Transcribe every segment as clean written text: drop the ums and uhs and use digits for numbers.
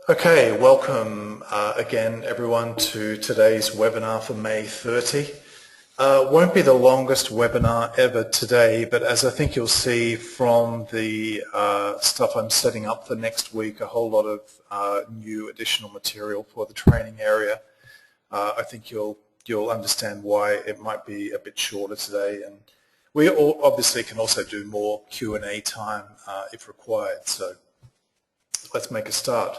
Okay, welcome again everyone to today's webinar for May 30. Won't be the longest webinar ever today, but as I think you'll see from the stuff I'm setting up for next week, a whole lot of new additional material for the training area. I think you'll understand why it might be a bit shorter today, and we obviously can also do more Q&A time if required, so let's make a start.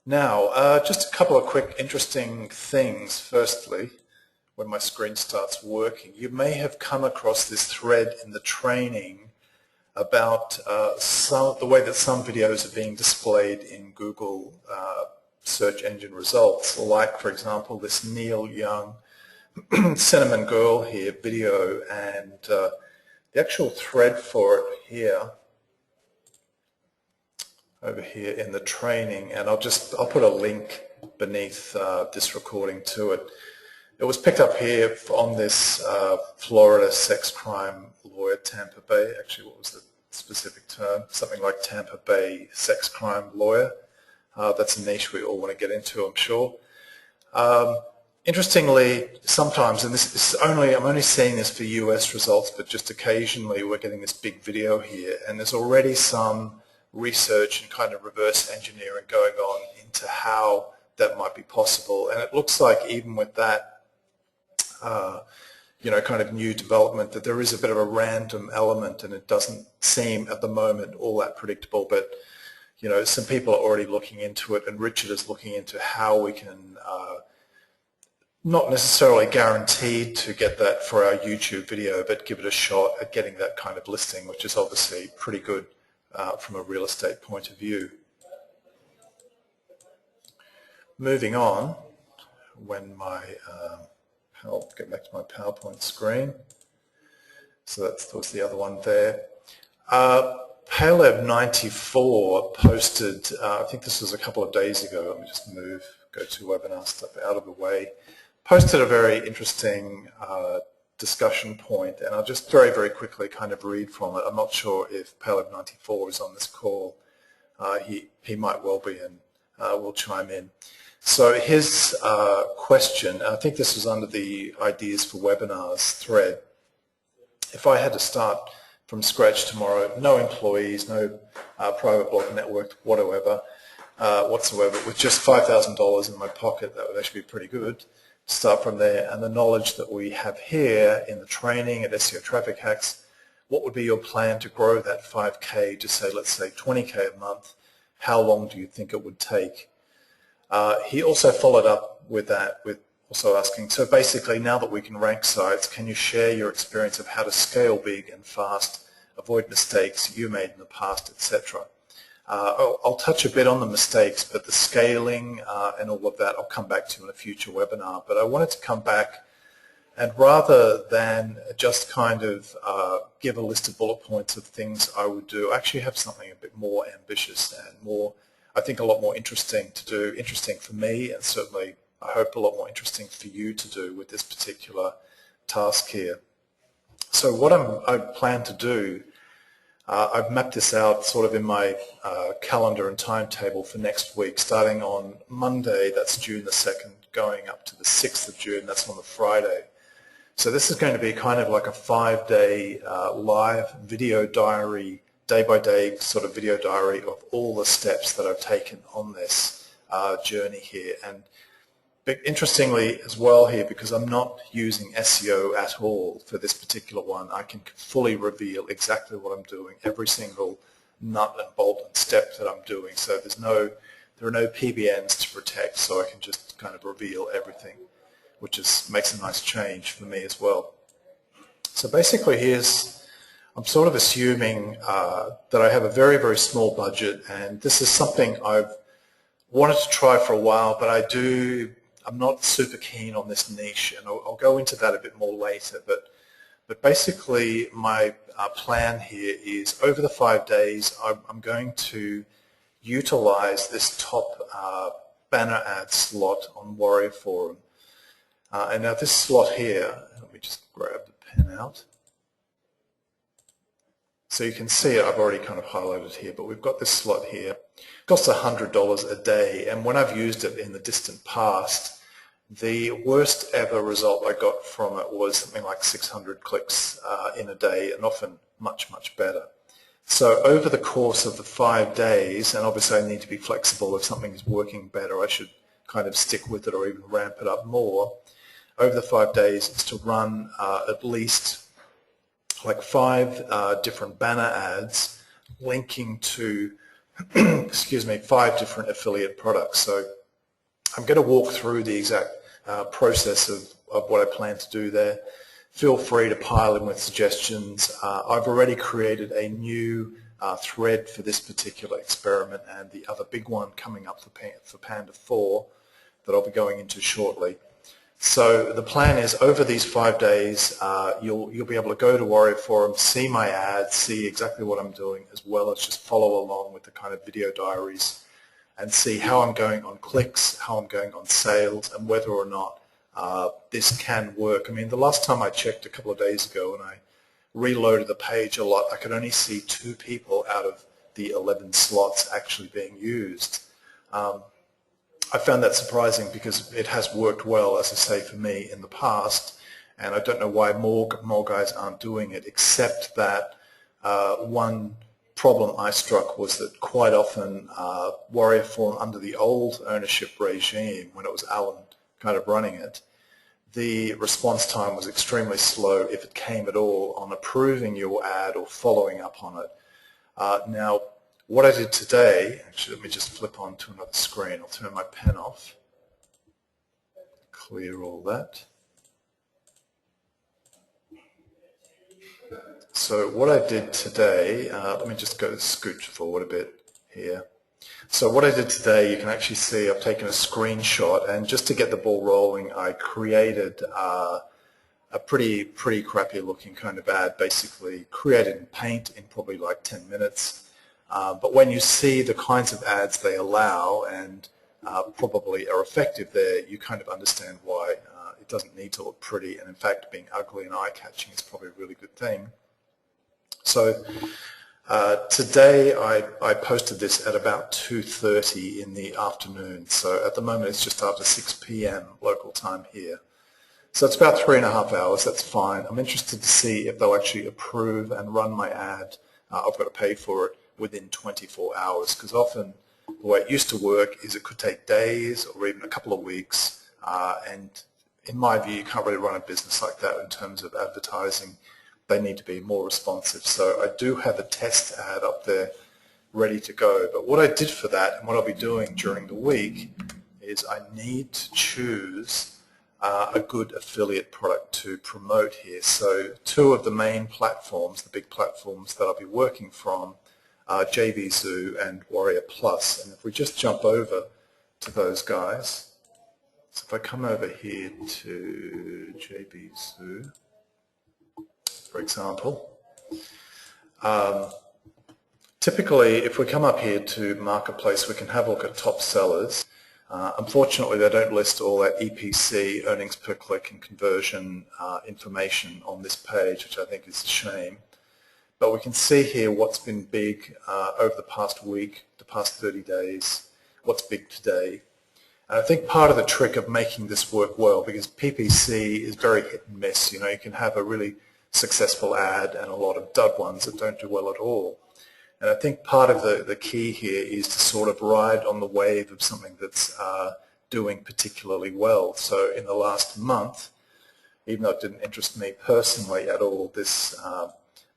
Now, just a couple of quick interesting things. Firstly, when my screen starts working, you may have come across this thread in the training about the way that some videos are being displayed in Google search engine results, like, for example, this Neil Young Cinnamon Girl here video, and the actual thread for it here over here in the training, and I'll put a link beneath this recording to it. It was picked up here on this Florida sex crime lawyer, Tampa Bay. Actually, what was the specific term? Something like Tampa Bay sex crime lawyer. That's a niche we all want to get into, I'm sure. Interestingly, sometimes, and I'm only seeing this for US results, but just occasionally we're getting this big video here, and there's already some research and kind of reverse engineering going on into how that might be possible. And it looks like even with that, kind of new development, that there is a bit of a random element, and it doesn't seem at the moment all that predictable. But some people are already looking into it, and Richard is looking into how we can not necessarily guaranteed to get that for our YouTube video, but give it a shot at getting that kind of listing, which is obviously pretty good from a real estate point of view. Moving on, when I'll get back to my PowerPoint screen. So that was the other one there. Payload94 posted, I think this was a couple of days ago, let me just go to webinar stuff out of the way, posted a very interesting discussion point, and I'll just very, very quickly kind of read from it. I'm not sure if Payload94 is on this call. He might well be, and will chime in. So his question, I think this was under the Ideas for Webinars thread. If I had to start from scratch tomorrow, no employees, no private blog network whatsoever, with just $5,000 in my pocket, that would actually be pretty good. Start from there, and the knowledge that we have here in the training at SEO Traffic Hacks, what would be your plan to grow that 5K to say, let's say 20K a month? How long do you think it would take? He also followed up with that with also asking, so basically now that we can rank sites, can you share your experience of how to scale big and fast, avoid mistakes you made in the past, etc.? I'll touch a bit on the mistakes, but the scaling and all of that I'll come back to in a future webinar. But I wanted to come back, and rather than just kind of give a list of bullet points of things I would do, I actually have something a bit more ambitious and more, I think, a lot more interesting to do, interesting for me, and certainly I hope a lot more interesting for you to do with this particular task here. So what I plan to do, I've mapped this out sort of in my calendar and timetable for next week, starting on Monday, that's June the 2nd, going up to the 6th of June, that's on the Friday. So this is going to be kind of like a 5-day live video diary, day-by-day sort of video diary of all the steps that I've taken on this journey here. And interestingly as well here, because I'm not using SEO at all for this particular one, I can fully reveal exactly what I'm doing, every single nut and bolt and step that I'm doing. So there are no PBNs to protect, so I can just kind of reveal everything, which makes a nice change for me as well. So basically I'm sort of assuming that I have a very, very small budget, and this is something I've wanted to try for a while, but I'm not super keen on this niche, and I'll go into that a bit more later. But basically, my plan here is over the 5 days, I'm going to utilize this top banner ad slot on Warrior Forum. And now this slot here, let me just grab the pen out. So you can see it, I've already kind of highlighted here, but we've got this slot here. It costs $100 a day, and when I've used it in the distant past, the worst ever result I got from it was something like 600 clicks in a day, and often much, much better. So over the course of the 5 days, and obviously I need to be flexible, if something is working better, I should kind of stick with it or even ramp it up more. Over the 5 days, it's to run at least like 5 different banner ads linking to, excuse me, 5 different affiliate products. So I'm going to walk through the exact process of what I plan to do there. Feel free to pile in with suggestions. I've already created a new thread for this particular experiment and the other big one coming up for Panda 4 that I'll be going into shortly. So the plan is over these 5 days, you'll be able to go to Warrior Forum, see my ads, see exactly what I'm doing, as well as just follow along with the kind of video diaries and see how I'm going on clicks, how I'm going on sales, and whether or not this can work. I mean, the last time I checked a couple of days ago and I reloaded the page a lot, I could only see 2 people out of the 11 slots actually being used. I found that surprising because it has worked well, as I say, for me in the past, and I don't know why more guys aren't doing it, except that one problem I struck was that quite often Warrior Forum, under the old ownership regime, when it was Alan kind of running it, the response time was extremely slow, if it came at all, on approving your ad or following up on it. Now, what I did today, actually let me just flip on to another screen. I'll turn my pen off, clear all that. So what I did today, let me just go scooch forward a bit here. So what I did today, you can actually see I've taken a screenshot, and just to get the ball rolling, I created a pretty crappy looking kind of ad, basically created in Paint in probably like 10 minutes. But when you see the kinds of ads they allow and probably are effective there, you kind of understand why it doesn't need to look pretty, and in fact being ugly and eye-catching is probably a really good thing. So today I posted this at about 2:30 in the afternoon, so at the moment it's just after 6 p.m. local time here. So it's about 3.5 hours, that's fine. I'm interested to see if they'll actually approve and run my ad. I've got to pay for it within 24 hours, because often the way it used to work is it could take days or even a couple of weeks, and in my view you can't really run a business like that in terms of advertising. They need to be more responsive. So I do have a test ad up there ready to go, but what I did for that and what I'll be doing during the week is I need to choose a good affiliate product to promote here. So 2 of the main platforms, the big platforms that I'll be working from, JVZoo and Warrior Plus. And if we just jump over to those guys, so if I come over here to JVZoo, for example, typically if we come up here to Marketplace, we can have a look at top sellers. Unfortunately, they don't list all that EPC, earnings per click, and conversion information on this page, which I think is a shame. But we can see here what's been big over the past week, the past 30 days, what's big today. And I think part of the trick of making this work well, because PPC is very hit and miss, you know, you can have a really successful ad and a lot of dud ones that don't do well at all. And I think part of the key here is to sort of ride on the wave of something that's doing particularly well. So in the last month, even though it didn't interest me personally at all, this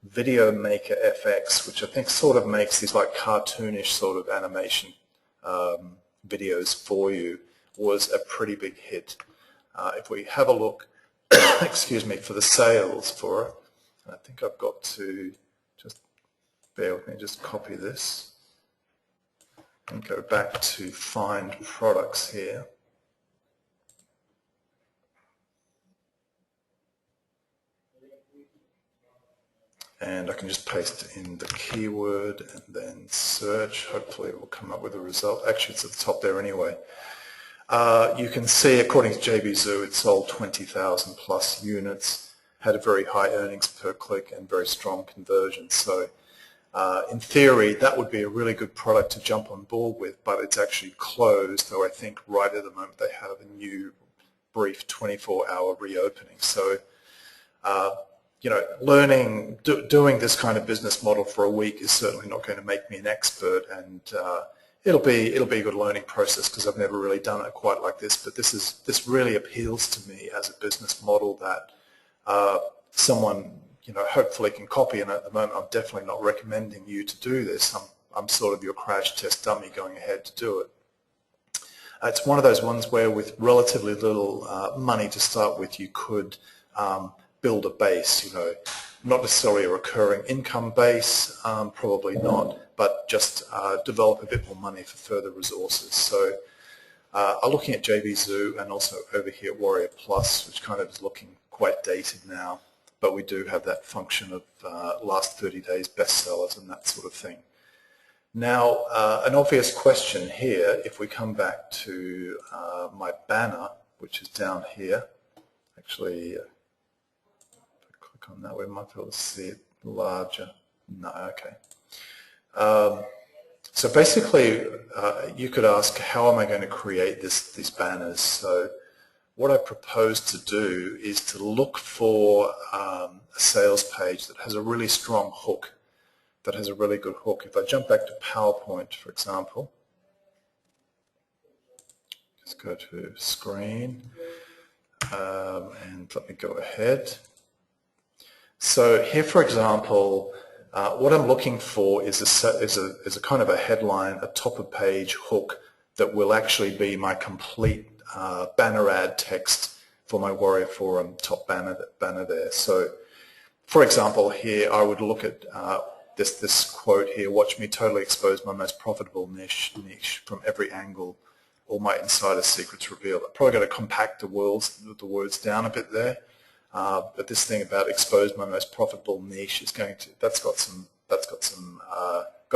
Video Maker FX, which I think sort of makes these like cartoonish sort of animation videos for you, was a pretty big hit. If we have a look, excuse me, for the sales for it, I think I've got to just bear with me, just copy this and go back to find products here. And I can just paste in the keyword and then search. Hopefully it will come up with a result. Actually, it's at the top there anyway. You can see, according to JVZoo, it sold 20,000 plus units, had a very high earnings per click and very strong conversion. So In theory, that would be a really good product to jump on board with, but it's actually closed, though I think right at the moment they have a new brief 24-hour reopening. So, you know, doing this kind of business model for a week is certainly not going to make me an expert, and it'll be a good learning process because I've never really done it quite like this. But this really appeals to me as a business model that someone, you know, hopefully can copy. And at the moment, I'm definitely not recommending you to do this. I'm sort of your crash test dummy going ahead to do it. It's one of those ones where with relatively little money to start with, you could build a base, you know, not necessarily a recurring income base, probably not, but just develop a bit more money for further resources. So I'm looking at JVZoo and also over here at Warrior Plus, which kind of is looking quite dated now, but we do have that function of last 30 days bestsellers and that sort of thing. Now, an obvious question here, if we come back to my banner, which is down here, actually, if I click on that, we might be able to see it larger. No, okay. So basically, you could ask, how am I going to create these banners? So what I propose to do is to look for a sales page that has a really strong hook, that has a really good hook. If I jump back to PowerPoint, for example, just go to screen, and let me go ahead. So here, for example, what I'm looking for is a kind of a headline, a top of page hook that will actually be my complete banner ad text for my Warrior Forum top banner there. So, for example, here I would look at this quote here: "Watch me totally expose my most profitable niche from every angle. All my insider secrets revealed." I'm probably going to compact the words down a bit there. But this thing about expose my most profitable niche is that's got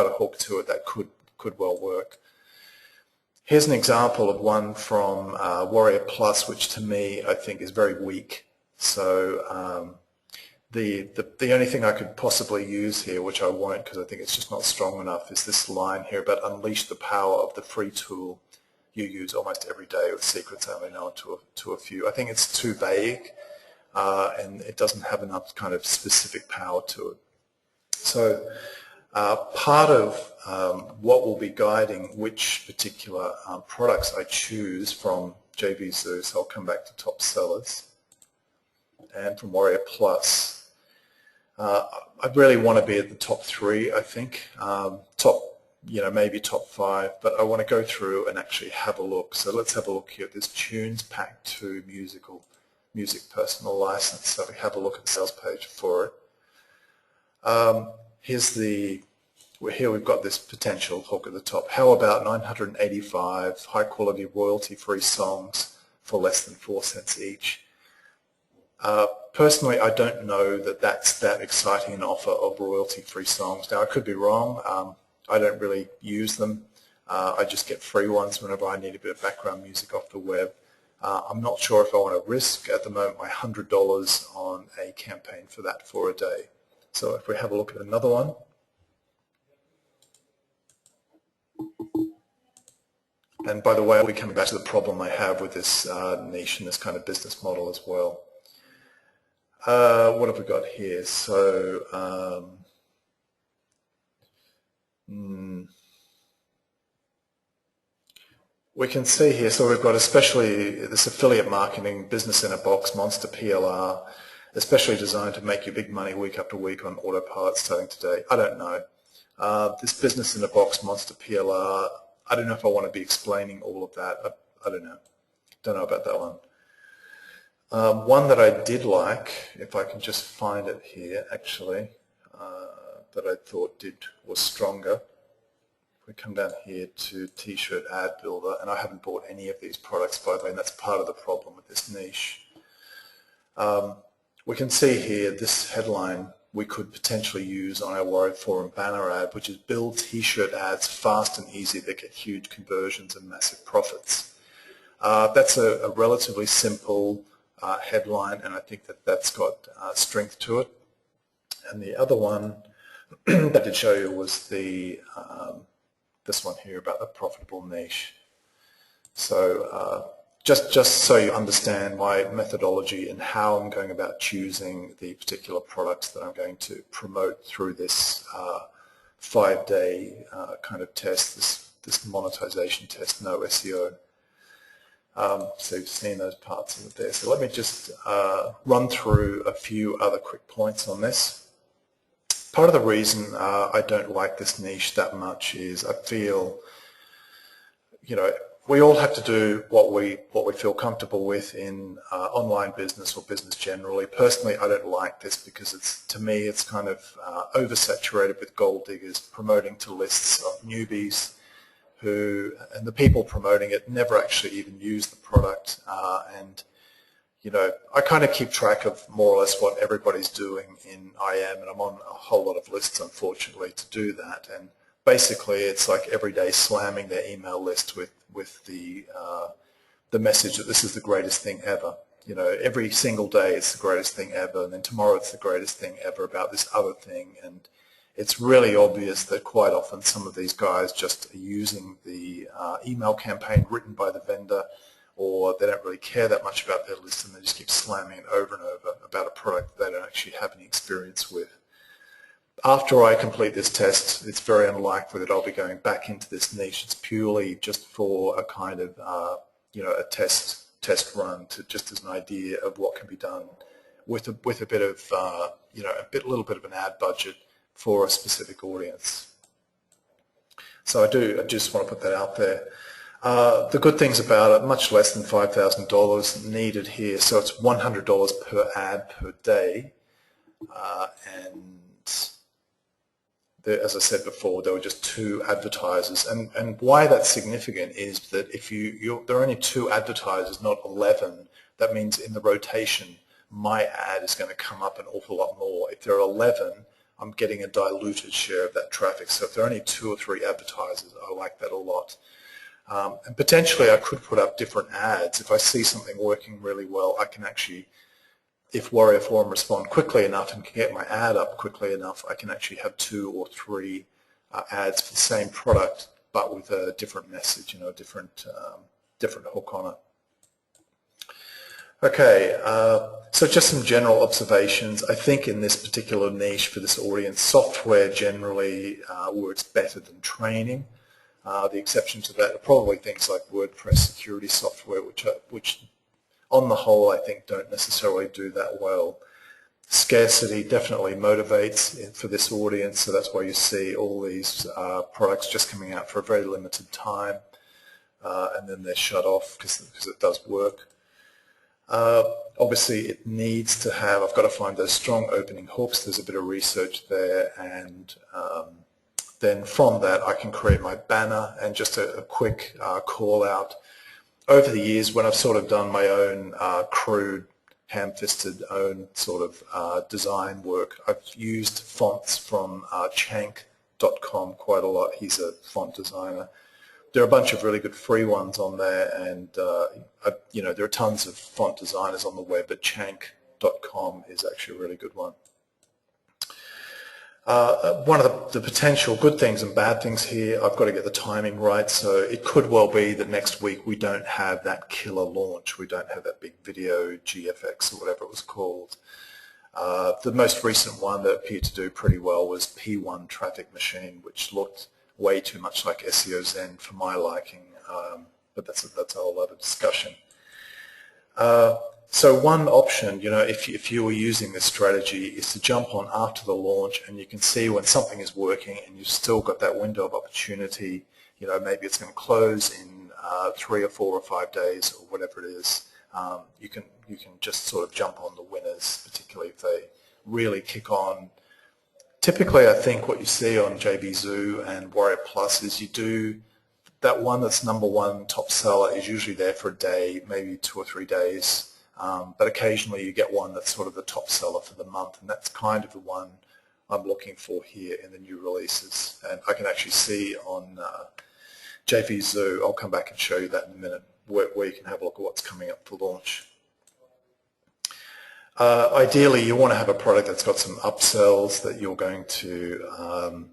a hook to it that could well work. Here's an example of one from Warrior Plus, which to me I think is very weak. So the only thing I could possibly use here, which I won't because I think it's just not strong enough, is this line here about unleash the power of the free tool you use almost every day with secrets only known to a few. I think it's too vague. And it doesn't have enough kind of specific power to it. So part of what will be guiding which particular products I choose from JVZoo, so I'll come back to top sellers, and from Warrior Plus, I really want to be at the top 3, I think, maybe top 5, but I want to go through and actually have a look. So let's have a look here at this Tunes Pack 2 music personal license. So we have a look at the sales page for it. Here we've got this potential hook at the top. How about 985 high quality royalty free songs for less than 4 cents each? Personally, I don't know that that's that exciting an offer of royalty free songs. Now I could be wrong. I don't really use them. I just get free ones whenever I need a bit of background music off the web. I'm not sure if I want to risk at the moment my $100 on a campaign for that for a day. So if we have a look at another one, and by the way, I'll be coming back to the problem I have with this niche and this kind of business model as well. What have we got here? So we can see here, so we've got especially this affiliate marketing, business in a box, monster PLR, especially designed to make you big money week after week on autopilot starting today. I don't know. This business in a box, monster PLR, I don't know if I want to be explaining all of that. I don't know. Don't know about that one. One that I did like, if I can just find it here, actually, that I thought was stronger. We come down here to T-shirt ad builder, and I haven't bought any of these products, by the way, and that's part of the problem with this niche. We can see here this headline we could potentially use on our Warrior Forum banner ad, which is build T-shirt ads fast and easy that get huge conversions and massive profits. That's a relatively simple headline, and I think that's got strength to it. And the other one, that I did show you was the this one here about the profitable niche. So just so you understand my methodology and how I'm going about choosing the particular products that I'm going to promote through this 5-day kind of test, this monetization test, no SEO. So you've seen those parts of it there. So let me just run through a few other quick points on this. Part of the reason I don't like this niche that much is I feel, we all have to do what we feel comfortable with in online business or business generally. Personally, I don't like this because to me it's kind of oversaturated with gold diggers promoting to lists of newbies and the people promoting it never actually even use the product. I kind of keep track of more or less what everybody's doing in IM, and I'm on a whole lot of lists, unfortunately, to do that. And basically, it's like every day slamming their email list with the message that this is the greatest thing ever. Every single day it's the greatest thing ever, and then tomorrow it's the greatest thing ever about this other thing. And it's really obvious that quite often some of these guys just are using the email campaign written by the vendor, or they don't really care that much about their list and they just keep slamming it over and over about a product they don't actually have any experience with. After I complete this test, it's very unlikely that I'll be going back into this niche. It's purely just for a kind of, a test run, just as an idea of what can be done with a bit of, a little bit of an ad budget for a specific audience. So I just want to put that out there. The good things about it, much less than $5,000 needed here, so it's $100 per ad per day, and as I said before, there were just 2 advertisers, and why that's significant is that if there are only 2 advertisers, not 11, that means in the rotation my ad is going to come up an awful lot more. If there are 11, I'm getting a diluted share of that traffic. So if there are only 2 or 3 advertisers, I like that a lot. And potentially I could put up different ads. If I see something working really well, I can actually, if Warrior Forum respond quickly enough and can get my ad up quickly enough, I can actually have 2 or 3 ads for the same product, but with a different message, a different hook on it. Okay, so just some general observations. I think in this particular niche for this audience, software generally works better than training. The exceptions to that are probably things like WordPress security software, which on the whole I think don't necessarily do that well. Scarcity definitely motivates for this audience, so that's why you see all these products just coming out for a very limited time, and then they're shut off because it does work. Obviously it needs to have, I've got to find those strong opening hooks. There's a bit of research there, and then from that I can create my banner. And just a quick call out, over the years when I've sort of done my own crude, ham-fisted own sort of design work, I've used fonts from Qzx900 quite a lot. He's a font designer. There are a bunch of really good free ones on there, and there are tons of font designers on the web, but Qzx900 is actually a really good one. One of the potential good things and bad things here, I've got to get the timing right, so it could well be that next week we don't have that killer launch. We don't have that big video GFX or whatever it was called. The most recent one that appeared to do pretty well was P1 Traffic Machine, which looked way too much like SEO Zen for my liking, but that's a whole other discussion. So one option, if you were using this strategy, is to jump on after the launch, and you can see when something is working and you've still got that window of opportunity. Maybe it's going to close in 3 or 4 or 5 days or whatever it is. You can just sort of jump on the winners, particularly if they really kick on. Typically, I think what you see on JVZoo and Warrior Plus is you do that one that's #1 top seller is usually there for a day, maybe 2 or 3 days, but occasionally you get one that's sort of the top seller for the month, and that's kind of the one I'm looking for here in the new releases. And I can actually see on JVZoo, I'll come back and show you that in a minute, where you can have a look at what's coming up for launch. Ideally, you want to have a product that's got some upsells that you're going to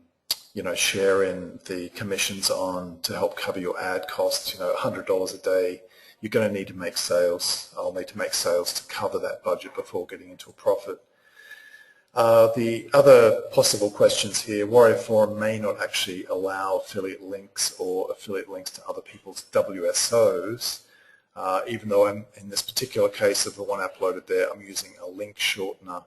share in the commissions on to help cover your ad costs. $100 a day. You're going to need to make sales. I'll need to make sales to cover that budget before getting into a profit. The other possible questions here, Warrior Forum may not actually allow affiliate links or affiliate links to other people's WSOs, even though I'm, in this particular case of the one uploaded there, I'm using a link shortener.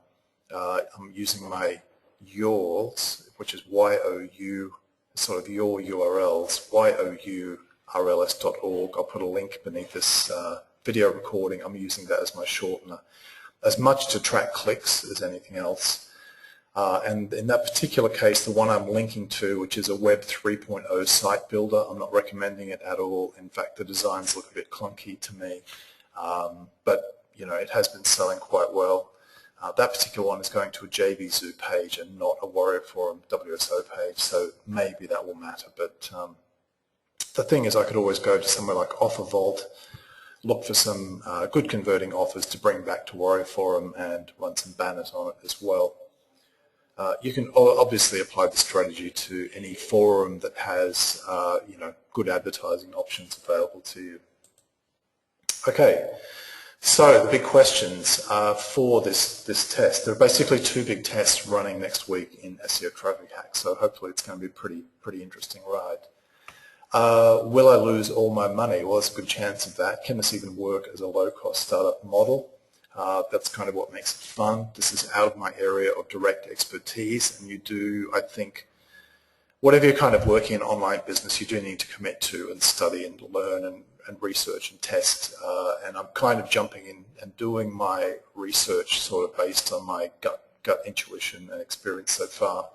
I'm using my yours, which is YOU, sort of your URLs, yourls.org. I'll put a link beneath this video recording. I'm using that as my shortener, as much to track clicks as anything else. And in that particular case, the one I'm linking to, which is a Web 3.0 site builder, I'm not recommending it at all. In fact, the designs look a bit clunky to me, but it has been selling quite well. That particular one is going to a JVZoo page and not a Warrior Forum WSO page, so maybe that will matter. But the thing is, I could always go to somewhere like OfferVault, look for some good converting offers to bring back to Warrior Forum and run some banners on it as well. You can obviously apply the strategy to any forum that has good advertising options available to you. Okay, so the big questions for this test. There are basically two big tests running next week in SEO Traffic Hacks, so hopefully it's going to be a pretty interesting ride. Will I lose all my money? Well, there's a good chance of that. Can this even work as a low-cost startup model? That's kind of what makes it fun. This is out of my area of direct expertise, and you do, I think, whatever you're kind of working in online business, you do need to commit to and study and learn and research and test. And I'm kind of jumping in and doing my research sort of based on my gut intuition and experience so far.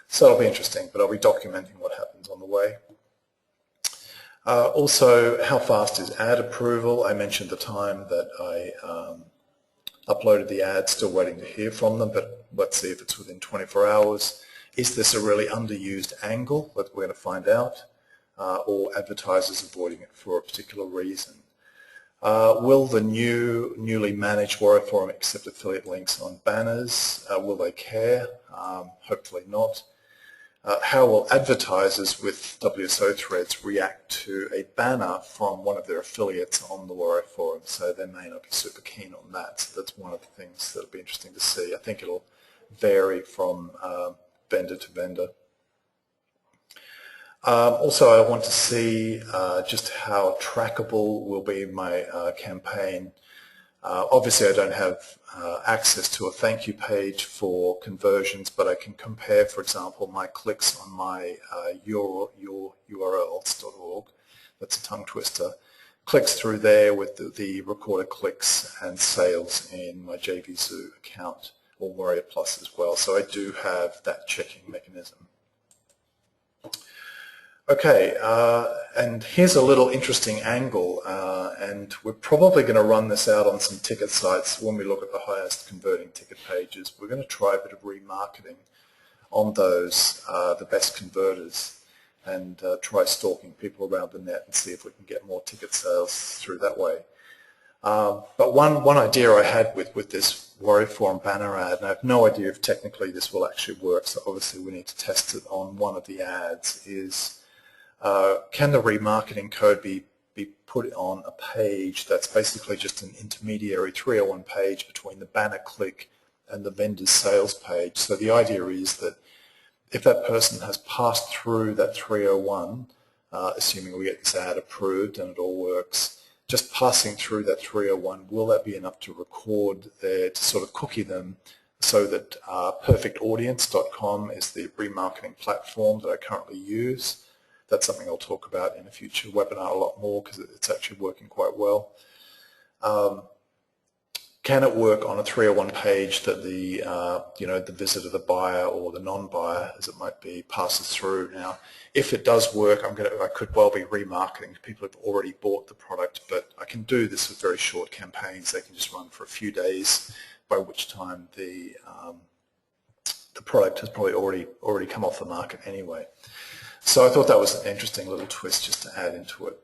So it'll be interesting, but I'll be documenting what happens on the way. Also, how fast is ad approval? I mentioned the time that I uploaded the ad, still waiting to hear from them, but let's see if it's within 24 hours. Is this a really underused angle that we're going to find out, or advertisers avoiding it for a particular reason? Will the newly managed Warrior Forum accept affiliate links on banners? Will they care? Hopefully not. How will advertisers with WSO threads react to a banner from one of their affiliates on the Warrior Forum? So they may not be super keen on that. So that's one of the things that will be interesting to see. I think it'll vary from vendor to vendor. Also, I want to see just how trackable will be my campaign. Obviously, I don't have access to a thank you page for conversions, but I can compare, for example, my clicks on my yoururls.org, that's a tongue twister, clicks through there with the recorded clicks and sales in my JVZoo account, or Warrior Plus as well. So I do have that checking mechanism. Okay, and here's a little interesting angle, and we're probably going to run this out on some ticket sites when we look at the highest converting ticket pages. We're going to try a bit of remarketing on those, the best converters, and try stalking people around the net and see if we can get more ticket sales through that way. But one idea I had with this Warrior Forum banner ad, and I have no idea if technically this will actually work, so obviously we need to test it on one of the ads, is can the remarketing code be put on a page that's basically just an intermediary 301 page between the banner click and the vendor's sales page? So the idea is that if that person has passed through that 301, assuming we get this ad approved and it all works, just passing through that 301, will that be enough to record there to sort of cookie them so that perfectaudience.com is the remarketing platform that I currently use? That's something I'll talk about in a future webinar a lot more because it's actually working quite well. Can it work on a 301 page that the the visitor, the buyer, or the non-buyer, as it might be, passes through? Now, if it does work, I could well be remarketing to people who've already bought the product, but I can do this with very short campaigns. They can just run for a few days, by which time the product has probably already come off the market anyway. So I thought that was an interesting little twist just to add into it.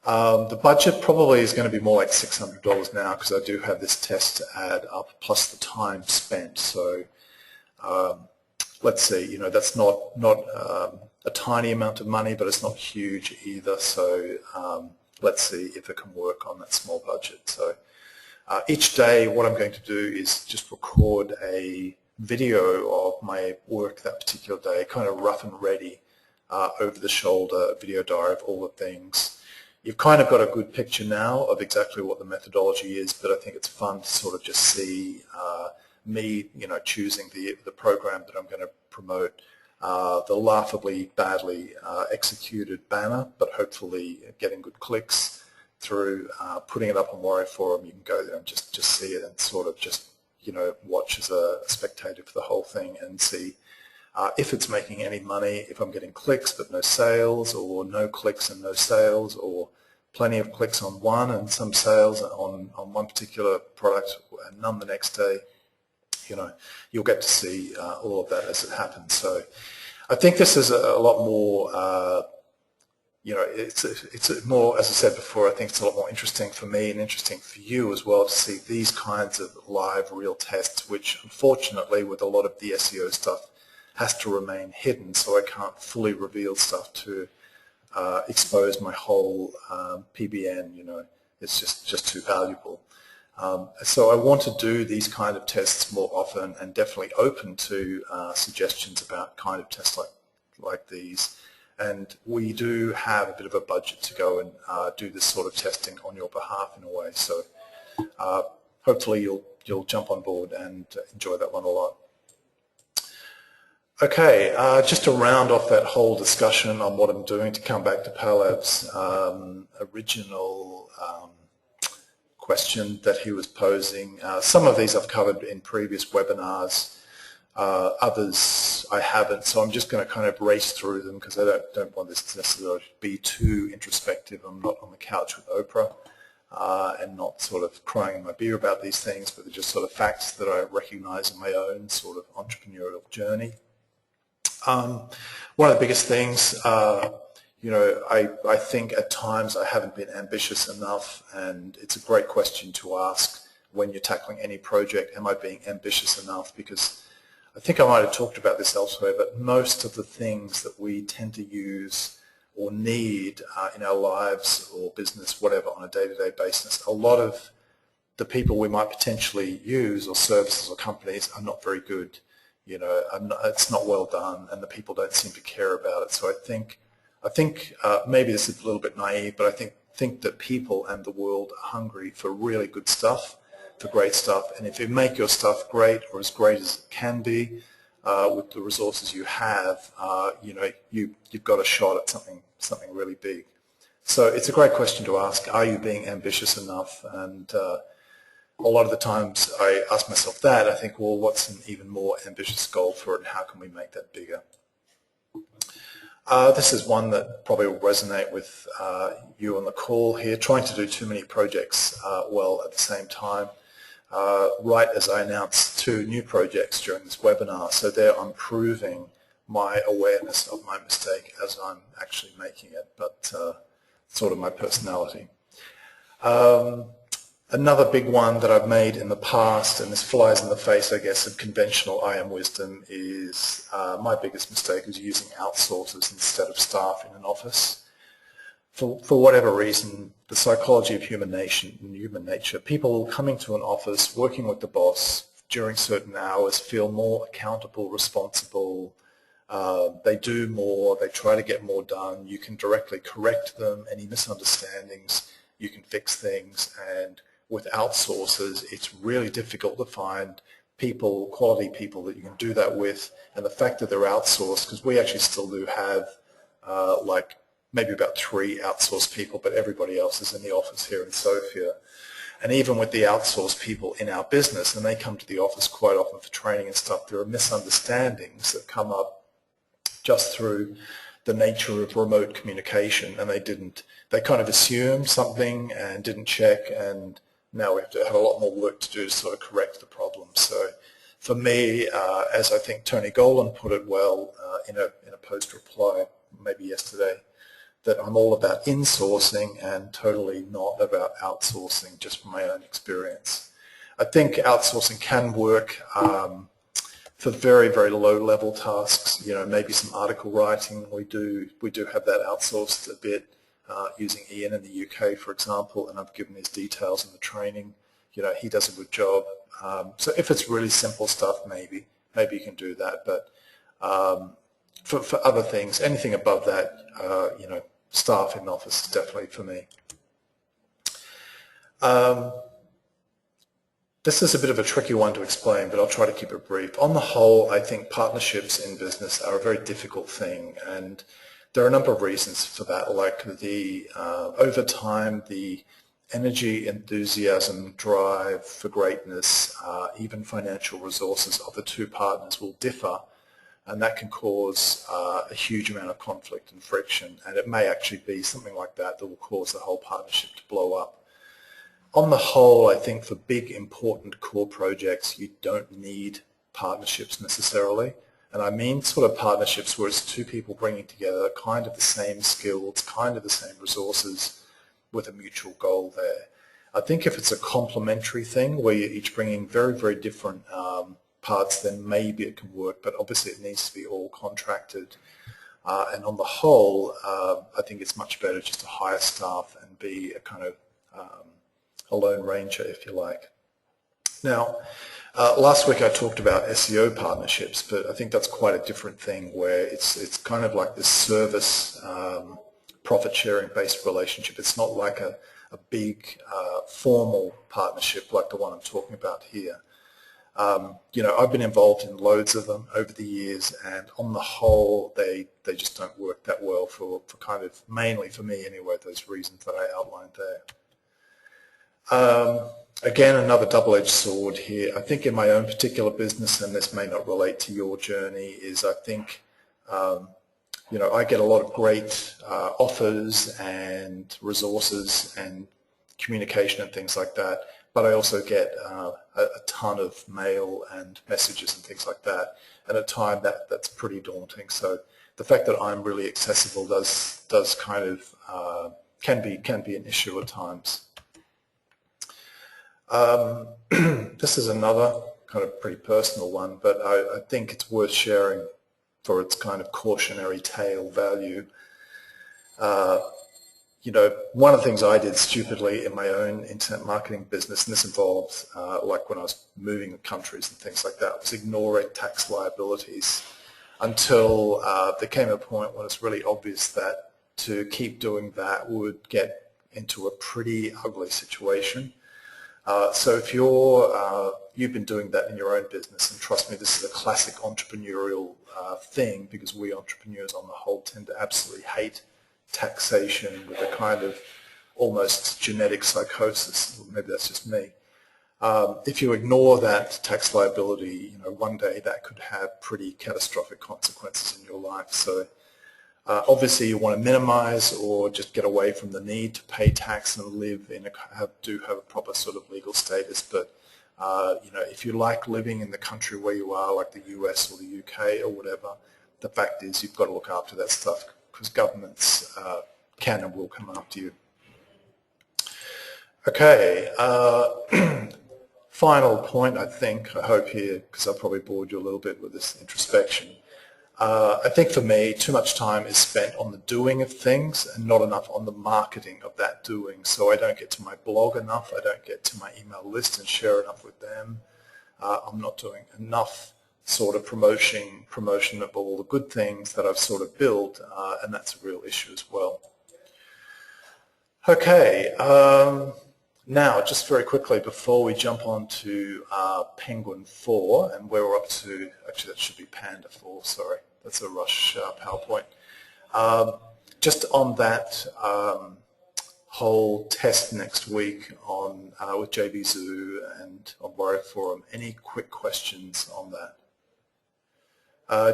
The budget probably is going to be more like $600 now because I do have this test to add up plus the time spent. So let's see, that's not a tiny amount of money, but it's not huge either. So let's see if it can work on that small budget. So each day what I'm going to do is just record a video of my work that particular day, kind of rough and ready, over the shoulder, video diary of all the things. You've kind of got a good picture now of exactly what the methodology is, but I think it's fun to sort of just see me, choosing the program that I'm going to promote, the laughably badly executed banner, but hopefully getting good clicks through putting it up on Warrior Forum. You can go there and just see it and sort of just watch as a spectator for the whole thing and see if it's making any money, if I'm getting clicks but no sales, or no clicks and no sales, or plenty of clicks on one and some sales on one particular product and none the next day. You'll get to see all of that as it happens. So I think this is a lot more, it's more, as I said before, I think it's a lot more interesting for me and interesting for you as well to see these kinds of live real tests, which unfortunately with a lot of the SEO stuff has to remain hidden, so I can't fully reveal stuff to expose my whole PBN. It's just too valuable. So I want to do these kind of tests more often, and definitely open to suggestions about kind of tests like these. And we do have a bit of a budget to go and do this sort of testing on your behalf in a way. So hopefully you'll jump on board and enjoy that one a lot. Okay, just to round off that whole discussion on what I'm doing, to come back to Palab's original question that he was posing. Some of these I've covered in previous webinars, others I haven't, so I'm just going to kind of race through them because I don't want this to necessarily be too introspective. I'm not on the couch with Oprah and not sort of crying in my beer about these things, but they're just sort of facts that I recognize in my own sort of entrepreneurial journey. One of the biggest things, I think at times I haven't been ambitious enough, and it's a great question to ask when you're tackling any project. Am I being ambitious enough? Because I think I might have talked about this elsewhere, but most of the things that we tend to use or need in our lives or business, whatever, on a day-to-day basis, a lot of the people we might potentially use, or services or companies, are not very good. It's not well done, and the people don't seem to care about it. So I think maybe this is a little bit naive, but I think that people and the world are hungry for really good stuff, for great stuff. And if you make your stuff great, or as great as it can be, with the resources you have, you've got a shot at something really big. So it's a great question to ask: are you being ambitious enough? And a lot of the times I ask myself that, I think, well, what's an even more ambitious goal for it, and how can we make that bigger? This is one that probably will resonate with you on the call here. Trying to do too many projects well at the same time. Right as I announced 2 new projects during this webinar, so there I'm proving my awareness of my mistake as I'm actually making it, but sort of my personality. Another big one that I've made in the past, and this flies in the face, I guess, of conventional IM wisdom, is my biggest mistake is using outsourcers instead of staff in an office. For whatever reason, the psychology of human nature, people coming to an office, working with the boss during certain hours, feel more accountable, responsible, they do more, they try to get more done, you can directly correct them, any misunderstandings, you can fix things, and with outsourcers, it's really difficult to find people, quality people that you can do that with. And the fact that they're outsourced, because we actually still do have like maybe about 3 outsourced people, but everybody else is in the office here in Sofia. And even with the outsourced people in our business, and they come to the office quite often for training and stuff, there are misunderstandings that come up just through the nature of remote communication, and they kind of assumed something and didn't check, and now we have to have a lot more work to do to sort of correct the problem. So for me, as I think Tony Golan put it well in a post reply maybe yesterday, that I'm all about insourcing and totally not about outsourcing, just from my own experience. I think outsourcing can work for very, very low-level tasks. Maybe some article writing. We do have that outsourced a bit using Ian in the UK, for example, and I've given his details in the training. He does a good job. So if it's really simple stuff, maybe you can do that. But for other things, anything above that, staff in office is definitely for me. This is a bit of a tricky one to explain, but I'll try to keep it brief. On the whole, I think partnerships in business are a very difficult thing, and there are a number of reasons for that, like over time, the energy, enthusiasm, drive for greatness, even financial resources of the two partners will differ, and that can cause a huge amount of conflict and friction, and it may actually be something like that will cause the whole partnership to blow up. On the whole, I think for big, important core projects, you don't need partnerships necessarily. And I mean sort of partnerships where it's two people bringing together kind of the same skills, kind of the same resources with a mutual goal there. I think if it's a complementary thing where you're each bringing very, very different parts, then maybe it can work, but obviously it needs to be all contracted. And on the whole, I think it's much better just to hire staff and be a kind of a lone ranger, if you like. Now, last week I talked about SEO partnerships, but I think that's quite a different thing where it's kind of like this service profit-sharing based relationship. It's not like a big formal partnership like the one I'm talking about here. I've been involved in loads of them over the years, and on the whole, they just don't work that well for kind of, mainly for me anyway, those reasons that I outlined there. Again, another double-edged sword here. I think in my own particular business, and this may not relate to your journey, is I think, I get a lot of great offers and resources and communication and things like that, but I also get a ton of mail and messages and things like that, and at times that's pretty daunting. So the fact that I'm really accessible does kind of can be an issue at times. This is another kind of pretty personal one, but I think it's worth sharing for its kind of cautionary tale value. One of the things I did stupidly in my own internet marketing business, and this involved like when I was moving countries and things like that, was ignoring tax liabilities until there came a point when it's really obvious that to keep doing that would get into a pretty ugly situation. So if you've been doing that in your own business, and trust me, this is a classic entrepreneurial thing, because we entrepreneurs on the whole tend to absolutely hate taxation with a kind of almost genetic psychosis. Maybe that's just me. If you ignore that tax liability, one day that could have pretty catastrophic consequences in your life. So obviously you want to minimize or just get away from the need to pay tax and live in have a proper sort of legal status. But if you like living in the country where you are, like the US or the UK or whatever, the fact is you've got to look after that stuff, because governments can and will come after you. Okay, final point, I hope here, because I probably bored you a little bit with this introspection. I think for me, too much time is spent on the doing of things and not enough on the marketing of that doing. So I don't get to my blog enough, I don't get to my email list and share enough with them. I'm not doing enough sort of promotion of all the good things that I've sort of built, and that's a real issue as well. Okay, now just very quickly before we jump on to Penguin 4 and where we're up to, actually that should be Panda 4, sorry, that's a rush PowerPoint. Just on that whole test next week on with JVZoo and on Warrior Forum, any quick questions on that?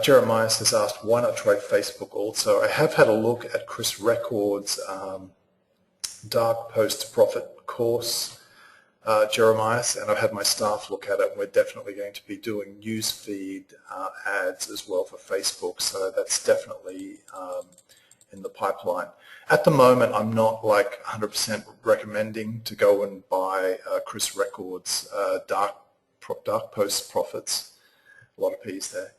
Jeremiah has asked, why not try Facebook also? I have had a look at Chris Record's Dark Post-Profit course, Jeremiah, and I've had my staff look at it, and we're definitely going to be doing newsfeed ads as well for Facebook, so that's definitely in the pipeline. At the moment, I'm not like 100% recommending to go and buy Chris Records dark post profits, a lot of P's there,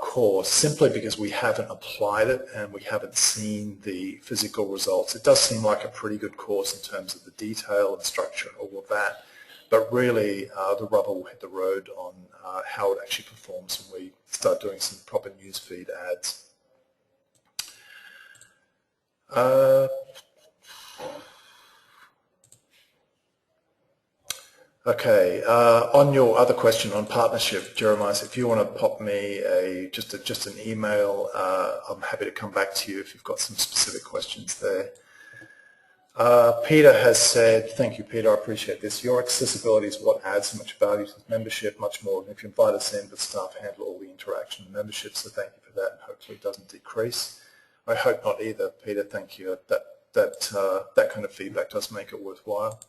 course, simply because we haven't applied it and we haven't seen the physical results. It does seem like a pretty good course in terms of the detail and structure and all of that, but really the rubber will hit the road on how it actually performs when we start doing some proper newsfeed ads. Okay, on your other question on partnership, Jeremiah, if you want to pop me just an email, I'm happy to come back to you if you've got some specific questions there. Peter has said, thank you, Peter, I appreciate this. Your accessibility is what adds so much value to the membership, much more than if you invite us in, but staff handle all the interaction and membership, so thank you for that, and hopefully it doesn't decrease. I hope not either, Peter, thank you. That kind of feedback does make it worthwhile.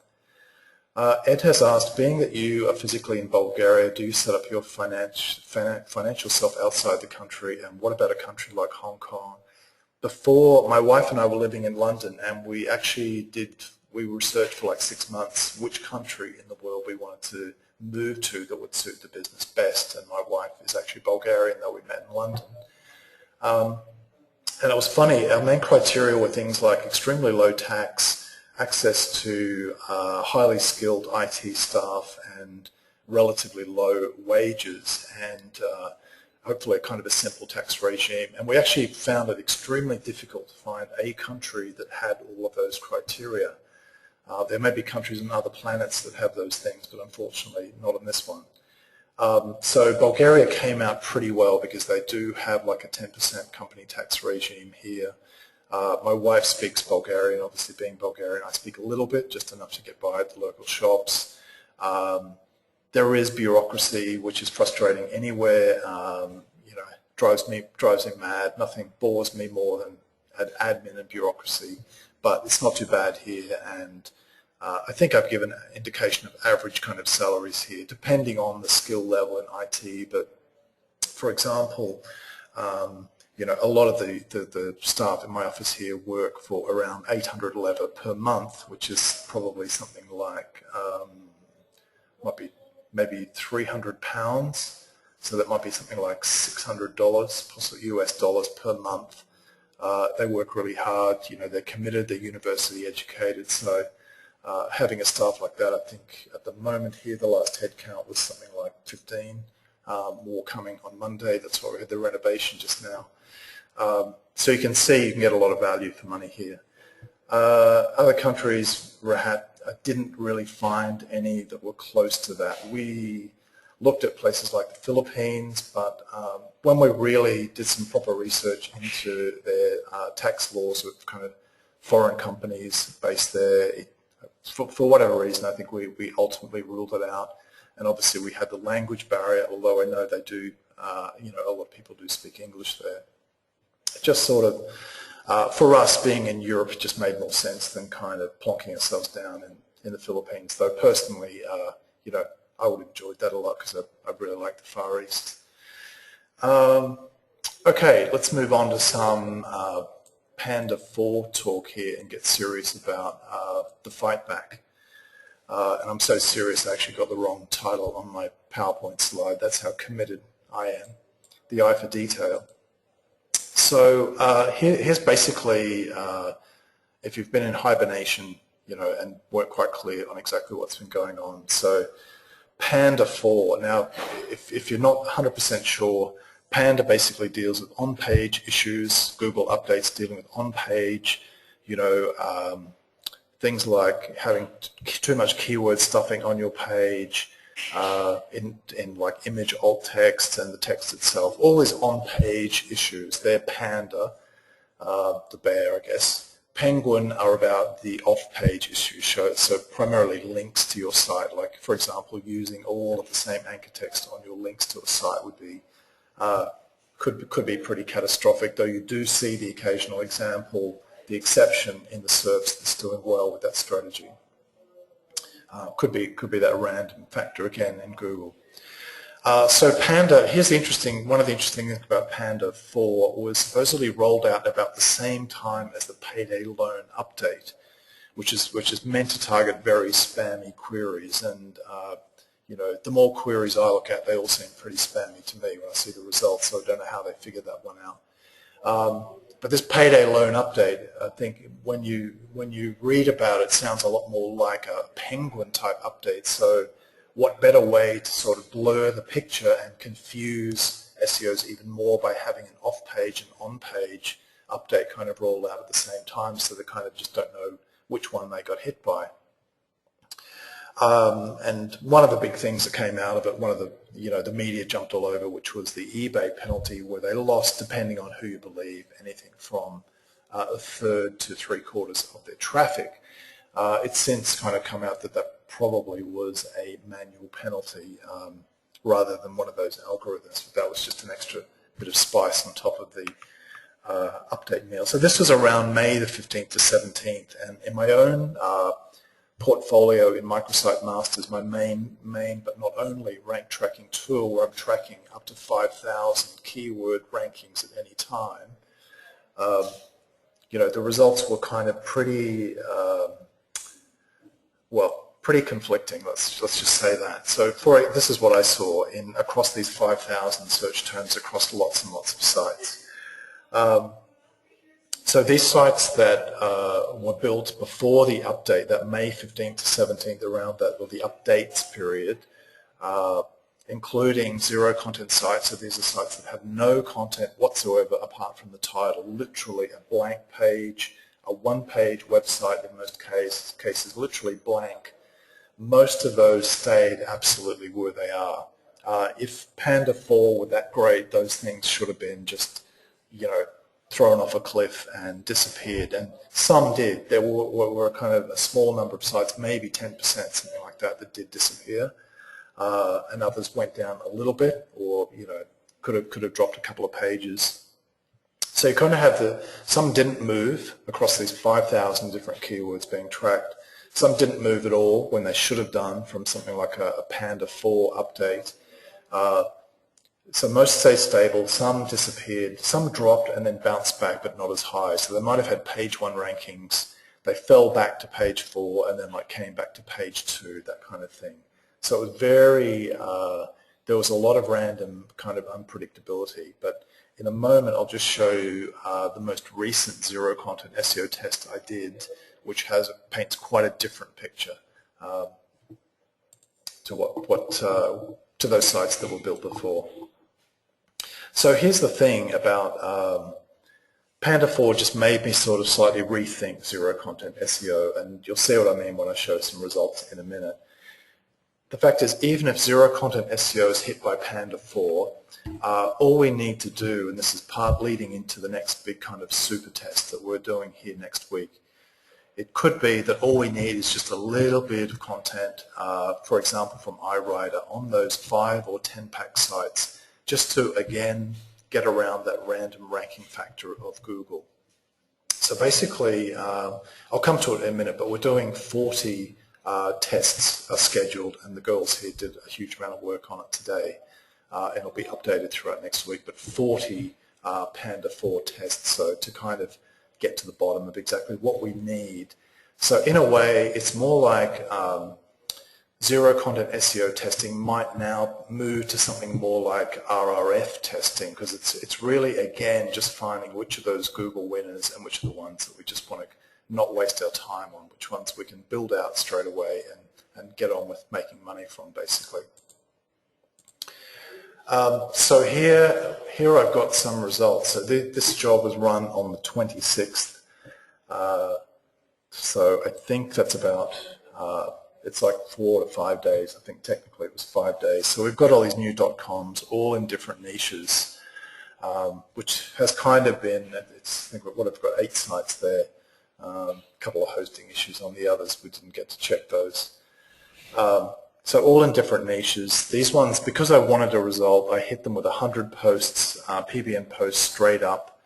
Ed has asked, being that you are physically in Bulgaria, do you set up your financial self outside the country, and what about a country like Hong Kong? Before, my wife and I were living in London, and we researched for like 6 months which country in the world we wanted to move to that would suit the business best, and my wife is actually Bulgarian, though we met in London. And it was funny, our main criteria were things like extremely low tax, access to highly skilled IT staff and relatively low wages, and hopefully a kind of a simple tax regime. And we actually found it extremely difficult to find a country that had all of those criteria. There may be countries on other planets that have those things, but unfortunately not in this one. So Bulgaria came out pretty well because they do have like a 10% company tax regime here. My wife speaks Bulgarian, obviously being Bulgarian, I speak a little bit, just enough to get by at the local shops. There is bureaucracy, which is frustrating anywhere. You know, drives me mad. Nothing bores me more than admin and bureaucracy, but it's not too bad here. And I think I've given an indication of average kind of salaries here, depending on the skill level in IT. But for example, you know, a lot of the staff in my office here work for around 800 leva per month, which is probably something like, might be maybe 300 pounds. So that might be something like $600, possibly US dollars per month. They work really hard, you know, they're committed, they're university educated. So having a staff like that, I think at the moment here, the last head count was something like 15, more coming on Monday. That's why we had the renovation just now. So you can see you can get a lot of value for money here. Other countries, Rahat, I didn't really find any that were close to that. We looked at places like the Philippines, but when we really did some proper research into their tax laws of kind of foreign companies based there, for whatever reason, I think we ultimately ruled it out. And obviously we had the language barrier, although I know they do, you know, a lot of people do speak English there. It just sort of, for us being in Europe, it just made more sense than kind of plonking ourselves down in the Philippines. Though personally, you know, I would have enjoyed that a lot because I really like the Far East. Okay, let's move on to some Panda 4 talk here and get serious about the fight back. And I'm so serious I actually got the wrong title on my PowerPoint slide. That's how committed I am. The eye for detail. So here's basically, if you've been in hibernation, you know, and weren't quite clear on exactly what's been going on. So Panda 4, now if you're not 100% sure, Panda basically deals with on-page issues, Google updates dealing with on-page, you know, things like having too much keyword stuffing on your page, in like image alt text and the text itself, all these on-page issues. They're Panda, the bear, I guess. Penguin are about the off-page issues, so primarily links to your site. Like, for example, using all of the same anchor text on your links to a site would be could be pretty catastrophic. Though you do see the occasional example, the exception in the SERPs that's doing well with that strategy. Could be that random factor again in Google. So Panda, one of the interesting things about Panda 4 was supposedly rolled out about the same time as the payday loan update, which is meant to target very spammy queries. And you know, the more queries I look at, they all seem pretty spammy to me when I see the results. So I don't know how they figured that one out. But this payday loan update, I think when you read about it, it sounds a lot more like a Penguin type update. So what better way to sort of blur the picture and confuse SEOs even more by having an off-page and on-page update kind of rolled out at the same time, so they kind of just don't know which one they got hit by. And one of the big things that came out of it, one of the, the media jumped all over, which was the eBay penalty, where they lost, depending on who you believe, anything from a third to three-quarters of their traffic. It's since kind of come out that that probably was a manual penalty rather than one of those algorithms, but that was just an extra bit of spice on top of the update meal. So this was around May the 15th to 17th, and in my own portfolio in Microsite Masters, my main but not only rank tracking tool, where I'm tracking up to 5,000 keyword rankings at any time, the results were kind of pretty, pretty conflicting. Let's just say that. So this is what I saw across these 5,000 search terms across lots and lots of sites. So these sites that were built before the update, that May 15th to 17th, around that, or the updates period, including zero content sites. So these are sites that have no content whatsoever apart from the title, literally a blank page, a one-page website in most cases, literally blank. Most of those stayed absolutely where they are. If Panda 4 were that great, those things should have been just, thrown off a cliff and disappeared, and some did. There were kind of a small number of sites, maybe 10%, something like that, that did disappear, and others went down a little bit, or could have dropped a couple of pages. So you kind of have some didn't move across these 5,000 different keywords being tracked. Some didn't move at all when they should have done from something like a Panda 4 update. So most stay stable, some disappeared, some dropped and then bounced back, but not as high. So they might have had page 1 rankings, they fell back to page 4, and then came back to page 2, that kind of thing. So it was very, there was a lot of random kind of unpredictability. But in a moment, I'll just show you the most recent zero content SEO test I did, which paints quite a different picture to those sites that were built before. So here's the thing about Panda 4 just made me sort of slightly rethink zero content SEO, and you'll see what I mean when I show some results in a minute. The fact is, even if zero content SEO is hit by Panda 4, all we need to do, and this is part leading into the next big kind of super test that we're doing here next week, it could be that all we need is just a little bit of content, for example, from iWriter on those 5 or 10 pack sites, just to, again, get around that random ranking factor of Google. So basically, I'll come to it in a minute, but we're doing 40 tests are scheduled, and the girls here did a huge amount of work on it today, and it'll be updated throughout next week, but 40 Panda 4 tests, so to kind of get to the bottom of exactly what we need. So in a way, it's more like zero content SEO testing might now move to something more like RRF testing, because it's really, again, just finding which of those Google winners and which are the ones that we just want to not waste our time on, which ones we can build out straight away and get on with making money from, basically. So here I've got some results. So this job was run on the 26th. So I think that's about, it's like 4 to 5 days. I think technically it was 5 days. So we've got all these new .coms, all in different niches, which has kind of been, I think I've got 8 sites there. A couple of hosting issues on the others. We didn't get to check those. So all in different niches. These ones, because I wanted a result, I hit them with 100 posts, PBN posts straight up.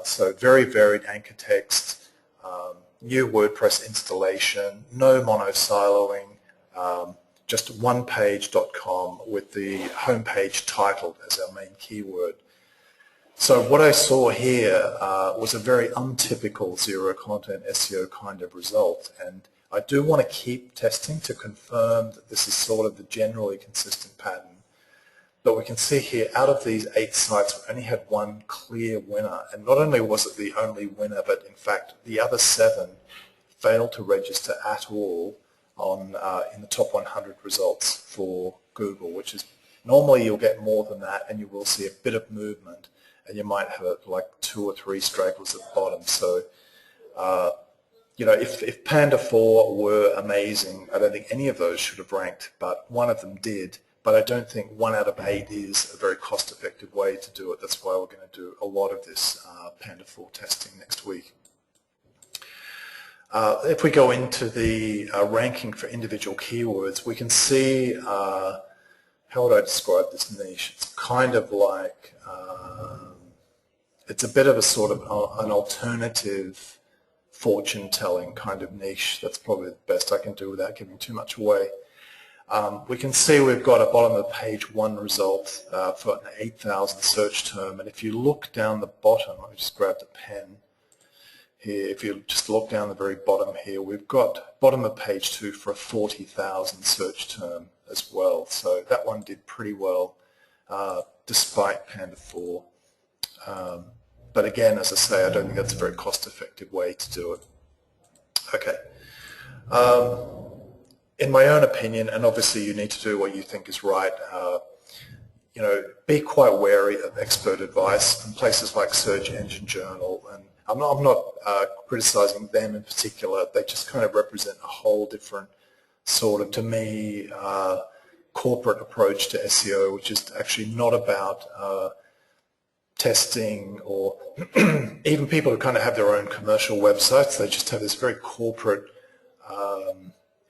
So very varied anchor text, new WordPress installation, no mono-siloing, just onepage.com with the homepage titled as our main keyword. So what I saw here was a very untypical zero-content SEO kind of result, and I do want to keep testing to confirm that this is sort of the generally consistent pattern. But we can see here, out of these 8 sites, we only had one clear winner, and not only was it the only winner, but in fact the other 7 failed to register at all on in the top 100 results for Google, which is normally you'll get more than that, and you will see a bit of movement, and you might have like 2 or 3 stragglers at the bottom. So, you know, if Panda 4 were amazing, I don't think any of those should have ranked, but one of them did. But I don't think 1 out of 8 is a very cost-effective way to do it. That's why we're going to do a lot of this Panda 4 testing next week. If we go into the ranking for individual keywords, we can see, how would I describe this niche? It's kind of like, it's a bit of a sort of an alternative fortune-telling kind of niche. That's probably the best I can do without giving too much away. We can see we've got a bottom of page 1 result for an 8,000 search term, and if you look down the bottom, let me just grab the pen here, if you just look down the very bottom here, we've got bottom of page 2 for a 40,000 search term as well, so that one did pretty well despite Panda 4. But again, as I say, I don't think that's a very cost-effective way to do it. Okay. In my own opinion, and obviously you need to do what you think is right, you know, be quite wary of expert advice from places like Search Engine Journal. And I'm not criticizing them in particular. They just kind of represent a whole different sort of, to me, corporate approach to SEO, which is actually not about testing, or even people who kind of have their own commercial websites. They just have this very corporate,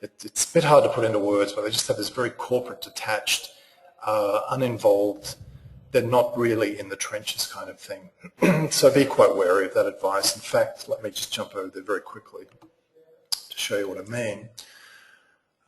it's a bit hard to put into words, but they just have this very corporate, detached, uninvolved, they're not really in the trenches kind of thing. So be quite wary of that advice. In fact, let me just jump over there very quickly to show you what I mean.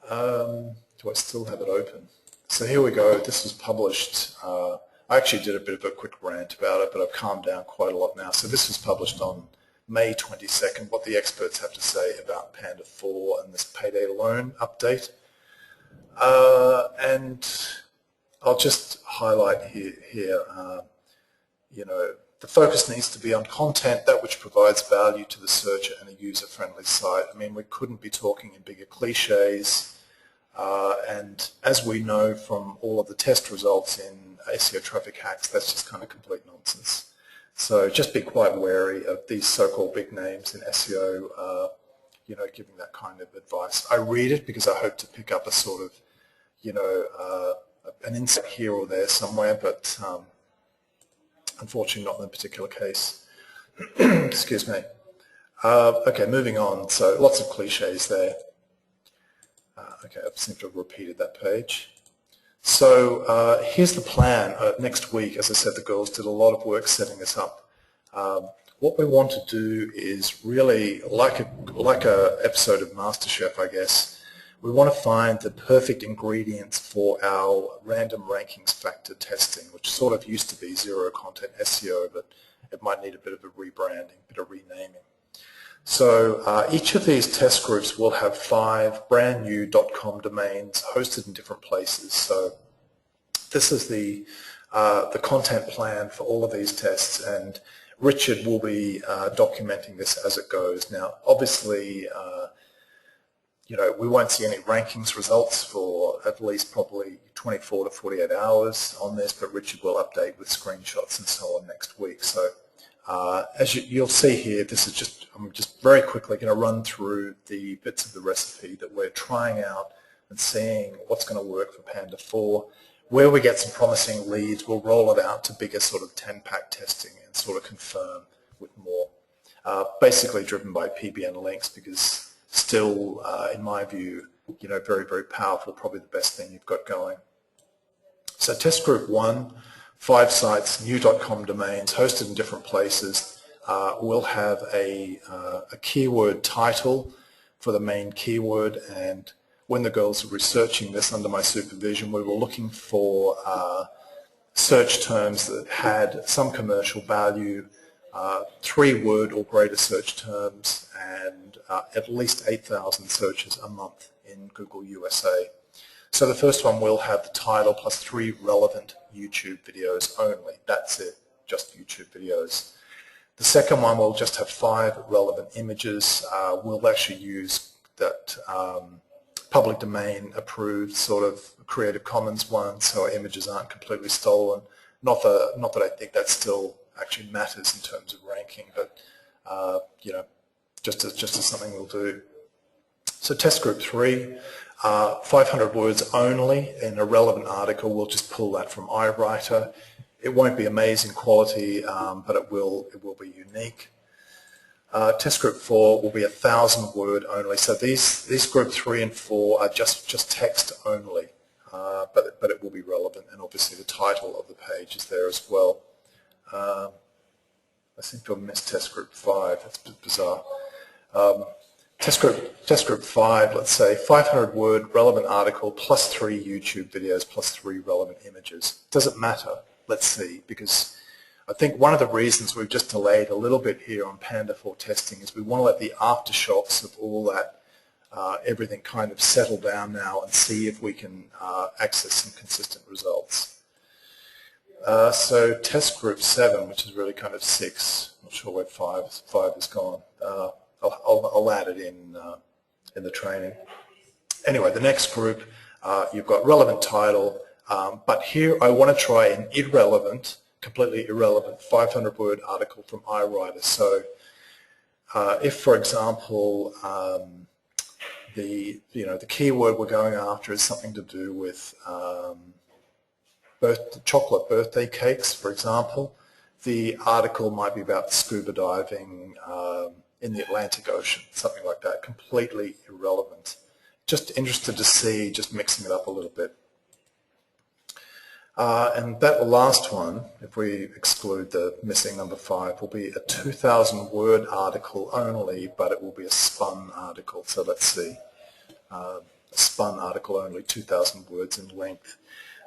Do I still have it open? So here we go. This was published. I actually did a bit of a quick rant about it, but I've calmed down quite a lot now. So this was published on May 22nd, what the experts have to say about Panda 4 and this payday loan update. And I'll just highlight here you know, the focus needs to be on content, that which provides value to the searcher and a user-friendly site. I mean, we couldn't be talking in bigger cliches. And as we know from all of the test results in SEO traffic hacks, that's just kind of complete nonsense. So just be quite wary of these so-called big names in SEO, you know, giving that kind of advice. I read it because I hope to pick up a sort of, you know, an insight here or there somewhere, but unfortunately not in a particular case. Excuse me. Okay, moving on. So lots of cliches there. Okay, I seem to have repeated that page. So here's the plan. Next week, as I said, the girls did a lot of work setting this up. What we want to do is really, like a episode of MasterChef, I guess, we want to find the perfect ingredients for our random rankings factor testing, which sort of used to be zero content SEO, but it might need a bit of a rebranding, a bit of renaming. So each of these test groups will have 5 brand new .com domains hosted in different places. So this is the content plan for all of these tests, and Richard will be documenting this as it goes. Now, obviously, you know, we won't see any rankings results for at least probably 24 to 48 hours on this, but Richard will update with screenshots and so on next week. So as you'll see here, this is just, I'm just very quickly going to run through the bits of the recipe that we're trying out and seeing what's going to work for Panda 4. Where we get some promising leads, we'll roll it out to bigger sort of 10-pack testing and sort of confirm with more. Basically driven by PBN links, because still, in my view, you know, very, very powerful, probably the best thing you've got going. So test group 1, 5 sites, new .com domains, hosted in different places. We'll have a keyword title for the main keyword, and when the girls were researching this under my supervision, we were looking for search terms that had some commercial value, 3-word or greater search terms, and at least 8,000 searches a month in Google USA. So the first one will have the title plus 3 relevant YouTube videos only. That's it, just YouTube videos. The second one will just have 5 relevant images. We'll actually use that public domain approved sort of Creative Commons one, so our images aren't completely stolen. Not that I think that still actually matters in terms of ranking, but you know, just as something we'll do. So test group 3, 500 words only in a relevant article. We'll just pull that from iWriter. It won't be amazing quality, but it will be unique. Test group 4 will be 1,000 word only. So these group 3 and 4 are just text only, but it will be relevant, and obviously the title of the page is there as well. I seem to have missed test group 5. That's a bit bizarre. Test group 5, let's say 500 word relevant article plus 3 YouTube videos plus 3 relevant images. Does it matter? Let's see, because I think one of the reasons we've just delayed a little bit here on Panda 4 testing is we want to let the aftershocks of all that, everything kind of settle down now and see if we can access some consistent results. So test group 7, which is really kind of 6, I'm not sure where 5 is gone. I'll add it in the training. Anyway, the next group, you've got relevant title, but here I want to try an irrelevant, completely irrelevant 500-word article from iWriter. So if, for example, the keyword we're going after is something to do with chocolate birthday cakes, for example, the article might be about scuba diving in the Atlantic Ocean, something like that, completely irrelevant. Just interested to see, just mixing it up a little bit. And that last one, if we exclude the missing number 5, will be a 2,000-word article only, but it will be a spun article. So let's see, a spun article only, 2,000 words in length.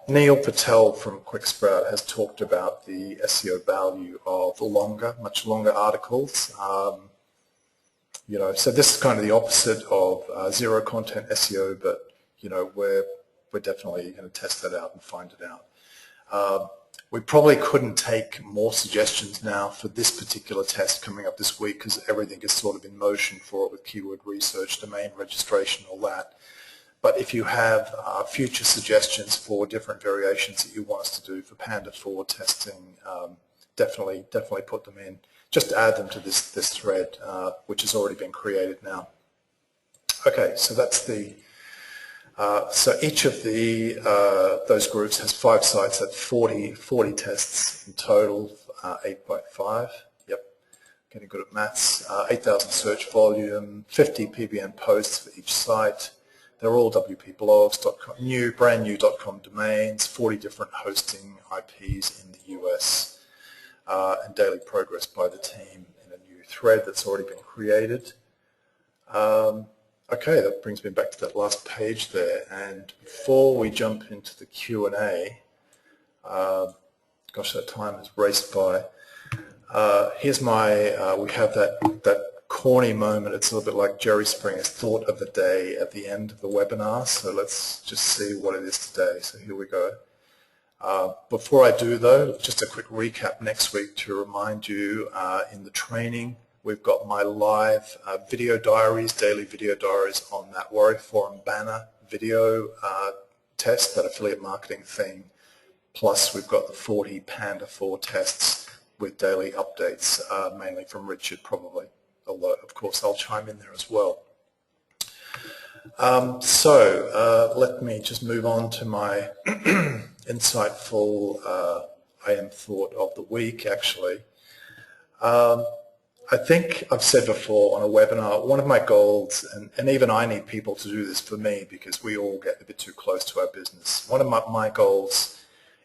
Neil Patel from QuickSprout has talked about the SEO value of much longer articles. You know, so this is kind of the opposite of zero content SEO, but you know, we're definitely going to test that out and find it out. We probably couldn't take more suggestions now for this particular test coming up this week because everything is sort of in motion for it with keyword research, domain registration, all that. But if you have future suggestions for different variations that you want us to do for Panda 4 testing, definitely put them in. Just add them to this thread, which has already been created now. Okay, so that's the. So each of those groups has 5 sites at 40 tests in total, 8 by 5. Yep, getting good at maths. 8,000 search volume, 50 PBN posts for each site. They're all wpblogs.com, brand new .com domains, 40 different hosting IPs in the US, and daily progress by the team in a new thread that's already been created. Okay, that brings me back to that last page there, and before we jump into the Q&A, gosh, that time has raced by. Here's my, we have that corny moment. It's a little bit like Jerry Springer's thought of the day at the end of the webinar, so let's just see what it is today. So here we go. Before I do though, just a quick recap next week to remind you in the training, we've got my live video diaries, daily video diaries on that Warrior Forum banner video test, that affiliate marketing thing. Plus we've got the 40 Panda 4 tests with daily updates, mainly from Richard probably, although of course I'll chime in there as well. Let me just move on to my insightful IM thought of the week actually. I think I've said before on a webinar, one of my goals, and even I need people to do this for me because we all get a bit too close to our business. One of my goals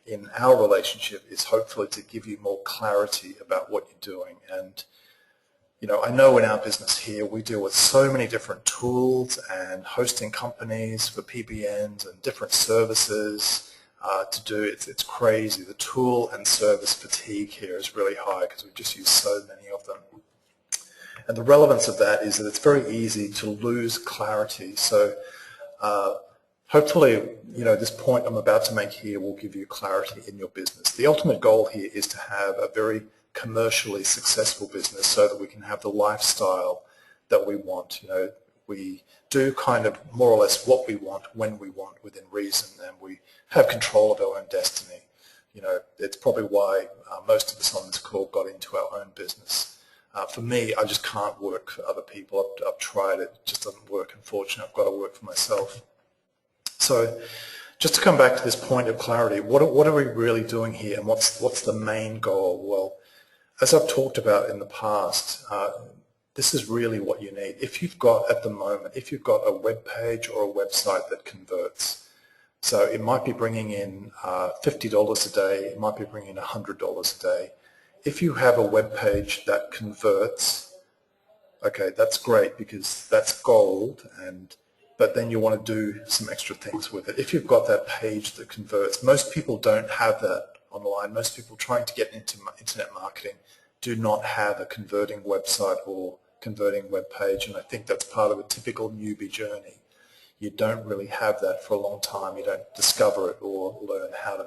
in our relationship is hopefully to give you more clarity about what you're doing. And I know in our business here we deal with so many different tools and hosting companies for PBNs and different services to do. It's crazy. The tool and service fatigue here is really high because we just use so many of them. And the relevance of that is that it's very easy to lose clarity. So hopefully, this point I'm about to make here will give you clarity in your business. The ultimate goal here is to have a very commercially successful business so that we can have the lifestyle that we want. We do kind of more or less what we want when we want within reason, and we have control of our own destiny. It's probably why most of us on this call got into our own business. For me, I just can't work for other people. I've tried it. It just doesn't work, unfortunately. I've got to work for myself. So just to come back to this point of clarity, what are we really doing here, and what's the main goal? Well, as I've talked about in the past, this is really what you need. If you've got, at the moment, if you've got a web page or a website that converts, so it might be bringing in $50 a day, it might be bringing in $100 a day. If you have a web page that converts, okay, that's great because that's gold, but then you want to do some extra things with it. If you've got that page that converts, most people don't have that online. Most people trying to get into internet marketing do not have a converting website or converting web page, and I think that's part of a typical newbie journey. You don't really have that for a long time. You don't discover it or learn how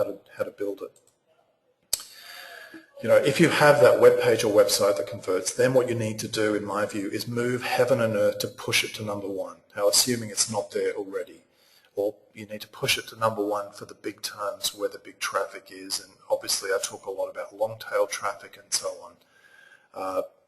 to build it. If you have that web page or website that converts, then what you need to do, in my view, is move heaven and earth to push it to #1. Now, assuming it's not there already. Or you need to push it to #1 for the big terms where the big traffic is, and obviously I talk a lot about long-tail traffic and so on.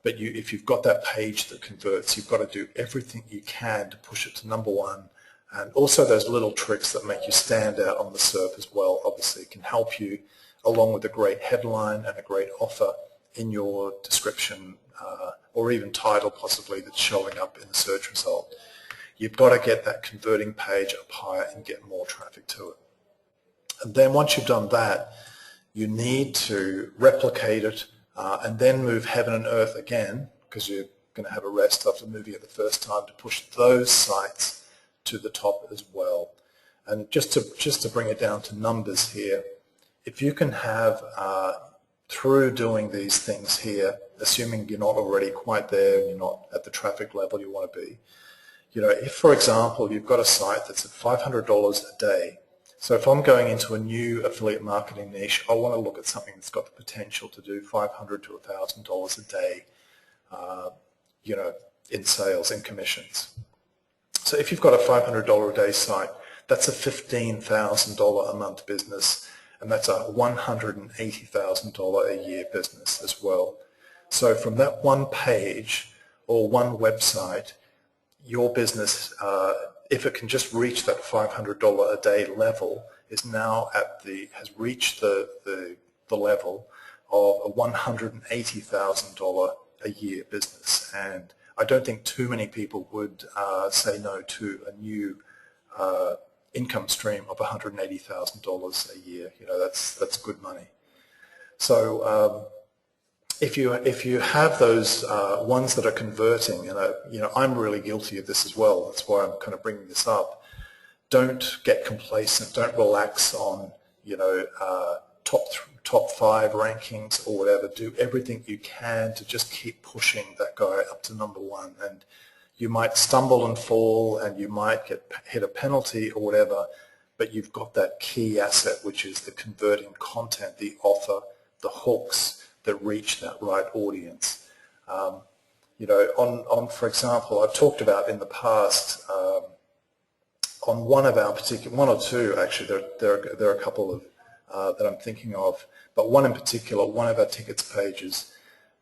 But if you've got that page that converts, you've got to do everything you can to push it to #1, and also those little tricks that make you stand out on the SERP as well obviously can help you, along with a great headline and a great offer in your description or even title possibly that's showing up in the search result. You've got to get that converting page up higher and get more traffic to it. And then once you've done that, you need to replicate it and then move heaven and earth again, because you're going to have a rest after moving it the first time, to push those sites to the top as well. And just to bring it down to numbers here, if you can have, through doing these things here, assuming you're not already quite there and you're not at the traffic level you want to be, if, for example, you've got a site that's at $500 a day, so if I'm going into a new affiliate marketing niche, I want to look at something that's got the potential to do $500 to $1,000 a day, in sales, in commissions. So if you've got a $500 a day site, that's a $15,000 a month business, and that's a $180,000 a year business as well. So from that one page or one website, your business, if it can just reach that $500 a day level, is now has reached the level of a $180,000 a year business. And I don't think too many people would say no to a new income stream of $180,000 a year. That's good money. So if you have those ones that are converting, and I'm really guilty of this as well. That's why I'm kind of bringing this up. Don't get complacent. Don't relax on top 5 rankings or whatever. Do everything you can to just keep pushing that guy up to #1. And you might stumble and fall, and you might hit a penalty or whatever, but you've got that key asset, which is the converting content, the offer, the hooks that reach that right audience. For example, I've talked about in the past on one of our particular, one or two actually, there are a couple of that I'm thinking of, but one in particular, one of our tickets pages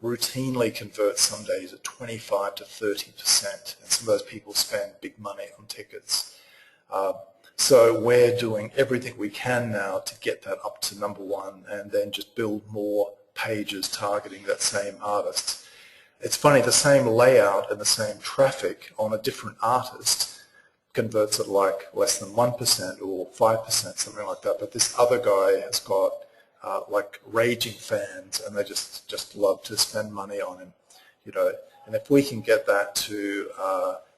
routinely converts some days at 25 to 30%, and some of those people spend big money on tickets. So we're doing everything we can now to get that up to #1 and then just build more pages targeting that same artist. It's funny, the same layout and the same traffic on a different artist converts at like less than 1% or 5%, something like that, but this other guy has got like raging fans, and they just love to spend money on him. and if we can get that to,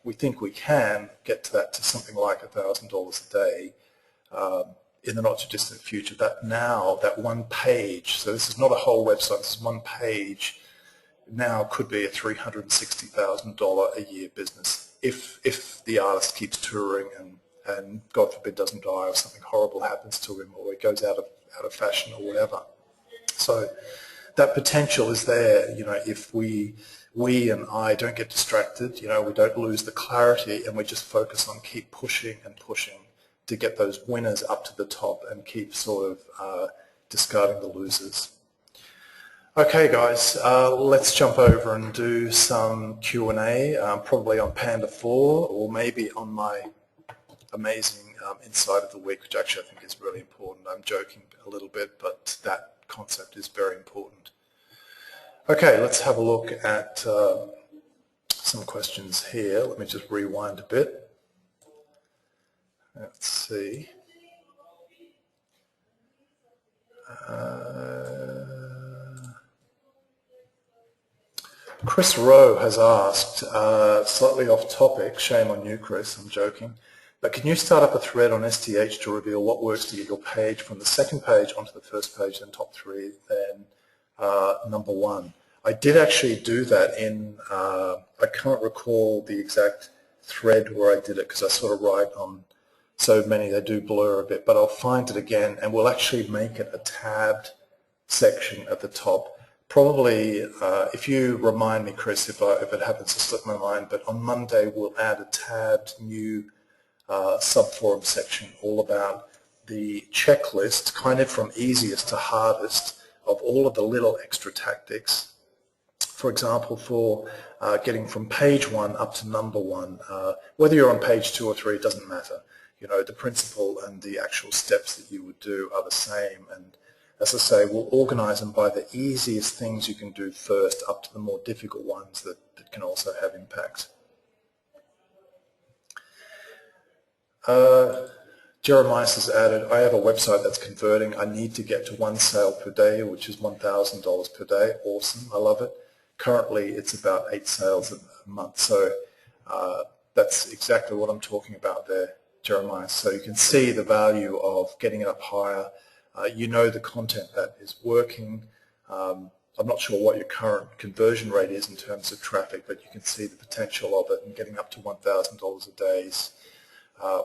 we think we can get to that to something like $1,000 a day in the not too distant future, that one page, so this is not a whole website, this is one page, now could be a $360,000 a year business if the artist keeps touring and God forbid doesn't die or something horrible happens to him or he goes out of fashion or whatever. So that potential is there, if we and I don't get distracted, we don't lose the clarity and we just focus on keep pushing and pushing to get those winners up to the top and keep sort of discarding the losers. Okay guys, let's jump over and do some Q&A, probably on Panda 4 or maybe on my amazing Insight of the Week, which actually I think is really important. I'm joking a little bit, but that concept is very important. Okay, let's have a look at some questions here. Let me just rewind a bit. Let's see. Chris Rowe has asked, slightly off topic, shame on you Chris, I'm joking, but can you start up a thread on STH to reveal what works to get your page from the second page onto the first page, then top 3, then number 1? I did actually do that in, I can't recall the exact thread where I did it because I sort of write on so many, they do blur a bit, but I'll find it again and we'll actually make it a tabbed section at the top. Probably, if you remind me, Chris, if it happens to slip my mind, but on Monday we'll add a tabbed new subforum section all about the checklist, kind of from easiest to hardest, of all of the little extra tactics. For example, for getting from page 1 up to number 1, whether you're on page 2 or 3, it doesn't matter. The principle and the actual steps that you would do are the same. And as I say, we'll organize them by the easiest things you can do first up to the more difficult ones that can also have impact. Jeremiah has added, I have a website that's converting. I need to get to 1 sale per day, which is $1,000 per day. Awesome. I love it. Currently, it's about 8 sales a month. So that's exactly what I'm talking about there, Jeremiah. So you can see the value of getting it up higher. The content that is working. I'm not sure what your current conversion rate is in terms of traffic, but you can see the potential of it and getting up to $1,000 a day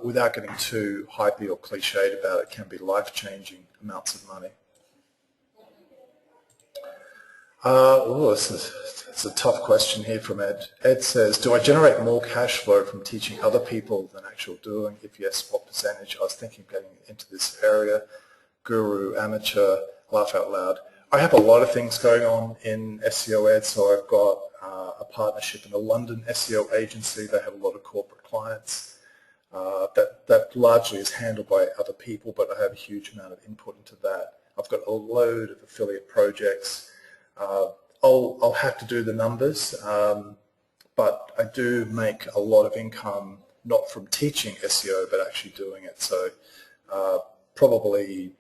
without getting too hypey or cliched about it can be life-changing amounts of money. It's a tough question here from Ed. Ed says, do I generate more cash flow from teaching other people than actual doing? If yes, what percentage? I was thinking of getting into this area. Guru, amateur, laugh out loud. I have a lot of things going on in SEO Ed, so I've got a partnership in a London SEO agency. They have a lot of corporate clients. That largely is handled by other people, but I have a huge amount of input into that. I've got a load of affiliate projects. I'll have to do the numbers, but I do make a lot of income, not from teaching SEO, but actually doing it. So probably,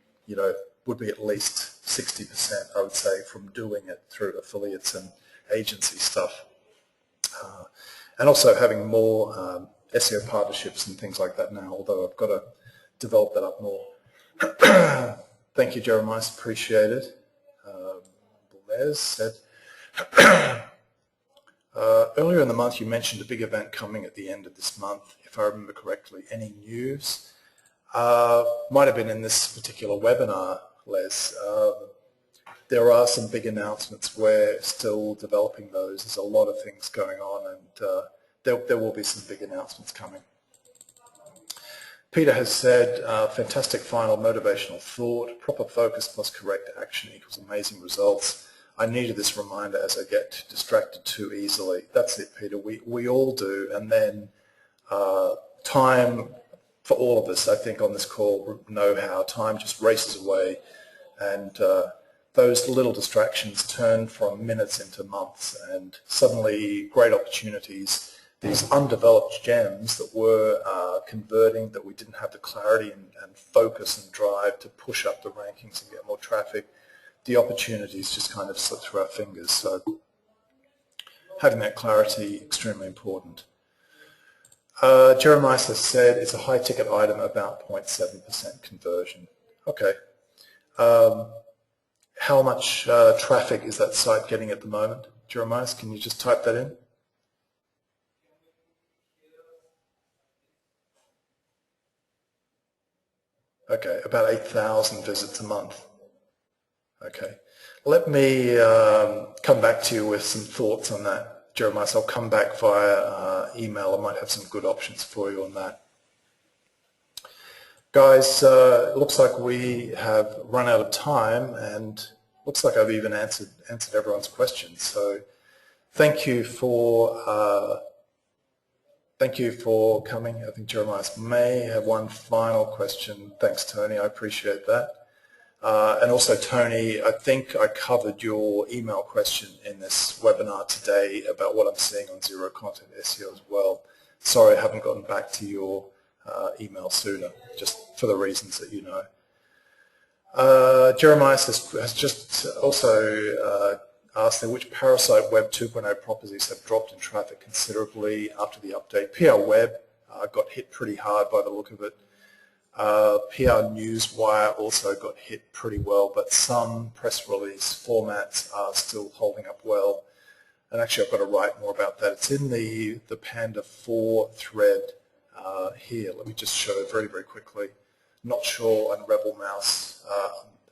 would be at least 60%, I would say, from doing it through affiliates and agency stuff. And also having more SEO partnerships and things like that now, although I've got to develop that up more. Thank you, Jeremiah, appreciate it. Les said, earlier in the month you mentioned a big event coming at the end of this month, if I remember correctly. Any news? Might have been in this particular webinar, Les. There are some big announcements. We're still developing those. There's a lot of things going on, and there will be some big announcements coming. Peter has said, fantastic final motivational thought. Proper focus plus correct action equals amazing results. I needed this reminder as I get distracted too easily. That's it, Peter. We all do. And then time, for all of us, I think, on this call know how time just races away, and those little distractions turn from minutes into months, and suddenly great opportunities, these undeveloped gems that were converting, that we didn't have the clarity and focus and drive to push up the rankings and get more traffic, the opportunities just kind of slip through our fingers. So having that clarity extremely important. Jeremiah has said it's a high ticket item, about 0.7% conversion. Okay. How much traffic is that site getting at the moment? Jeremiah, can you just type that in? Okay, about 8,000 visits a month. Okay. Let me come back to you with some thoughts on that, Jeremiah. So I'll come back via email. I might have some good options for you on that. Guys, it looks like we have run out of time, and looks like I've even answered everyone's questions. So thank you for coming. I think Jeremiah may have one final question. Thanks, Tony. I appreciate that. And also, Tony, I think I covered your email question in this webinar today about what I'm seeing on zero content SEO as well. Sorry I haven't gotten back to your email sooner, just for the reasons that you know. Jeremiah has just also asked them which Parasite Web 2.0 properties have dropped in traffic considerably after the update. PR Web got hit pretty hard by the look of it. PR Newswire also got hit pretty well, but some press release formats are still holding up well. And actually, I've got to write more about that. It's in the Panda 4 thread here. Let me just show very, very quickly. Not sure on Rebel Mouse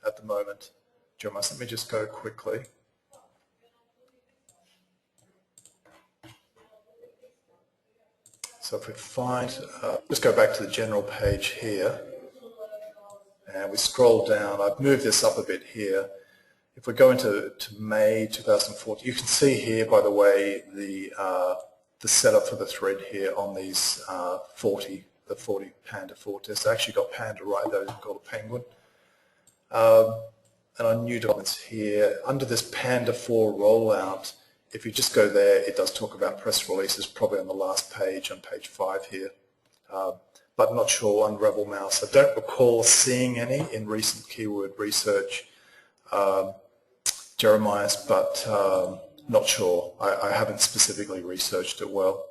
at the moment. Jeremiah, let me just go quickly. So if we find, just go back to the general page here, and we scroll down. I've moved this up a bit here. If we go into May 2014, you can see here, by the way, the setup for the thread here on these 40 Panda 4 tests. I actually got Panda right there, called a penguin. And on new developments here, under this Panda 4 rollout, if you just go there, it does talk about press releases, probably on the last page, on page 5 here. But I'm not sure on Rebel Mouse. I don't recall seeing any in recent keyword research, Jeremiah's, but not sure. I haven't specifically researched it well.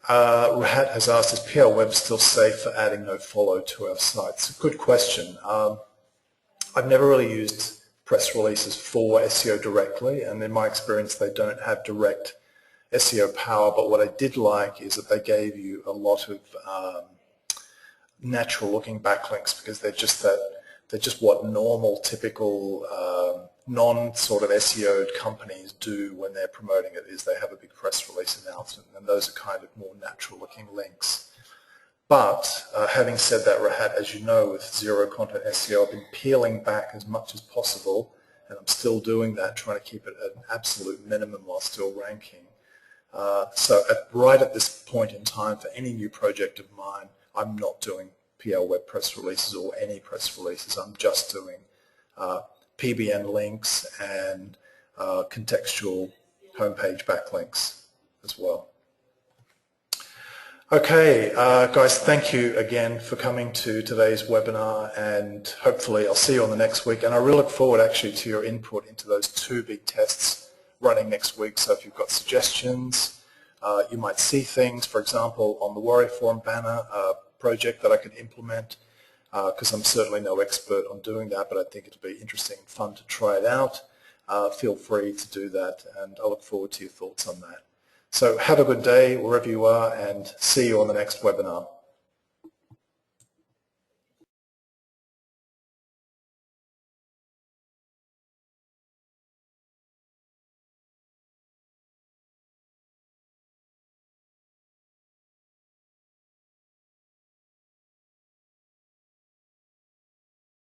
Rahat has asked, is PR Web still safe for adding nofollow to our sites? Good question. I've never really used press releases for SEO directly, and in my experience they don't have direct SEO power, but what I did like is that they gave you a lot of natural looking backlinks, because they're just what normal, typical non sort of SEO'd companies do when they're promoting it, is they have a big press release announcement, and those are kind of more natural looking links. But having said that, Rahat, as you know, with zero content SEO, I've been peeling back as much as possible, and I'm still doing that, trying to keep it at an absolute minimum while still ranking. So right at this point in time, for any new project of mine, I'm not doing PR Web press releases or any press releases. I'm just doing PBN links and contextual homepage backlinks as well. Okay, guys, thank you again for coming to today's webinar, and hopefully I'll see you on the next week. And I really look forward actually to your input into those 2 big tests running next week. So if you've got suggestions, you might see things, for example, on the Warrior Forum banner project that I could implement, because I'm certainly no expert on doing that, but I think it'll be interesting and fun to try it out. Feel free to do that, and I look forward to your thoughts on that. So have a good day wherever you are, and see you on the next webinar.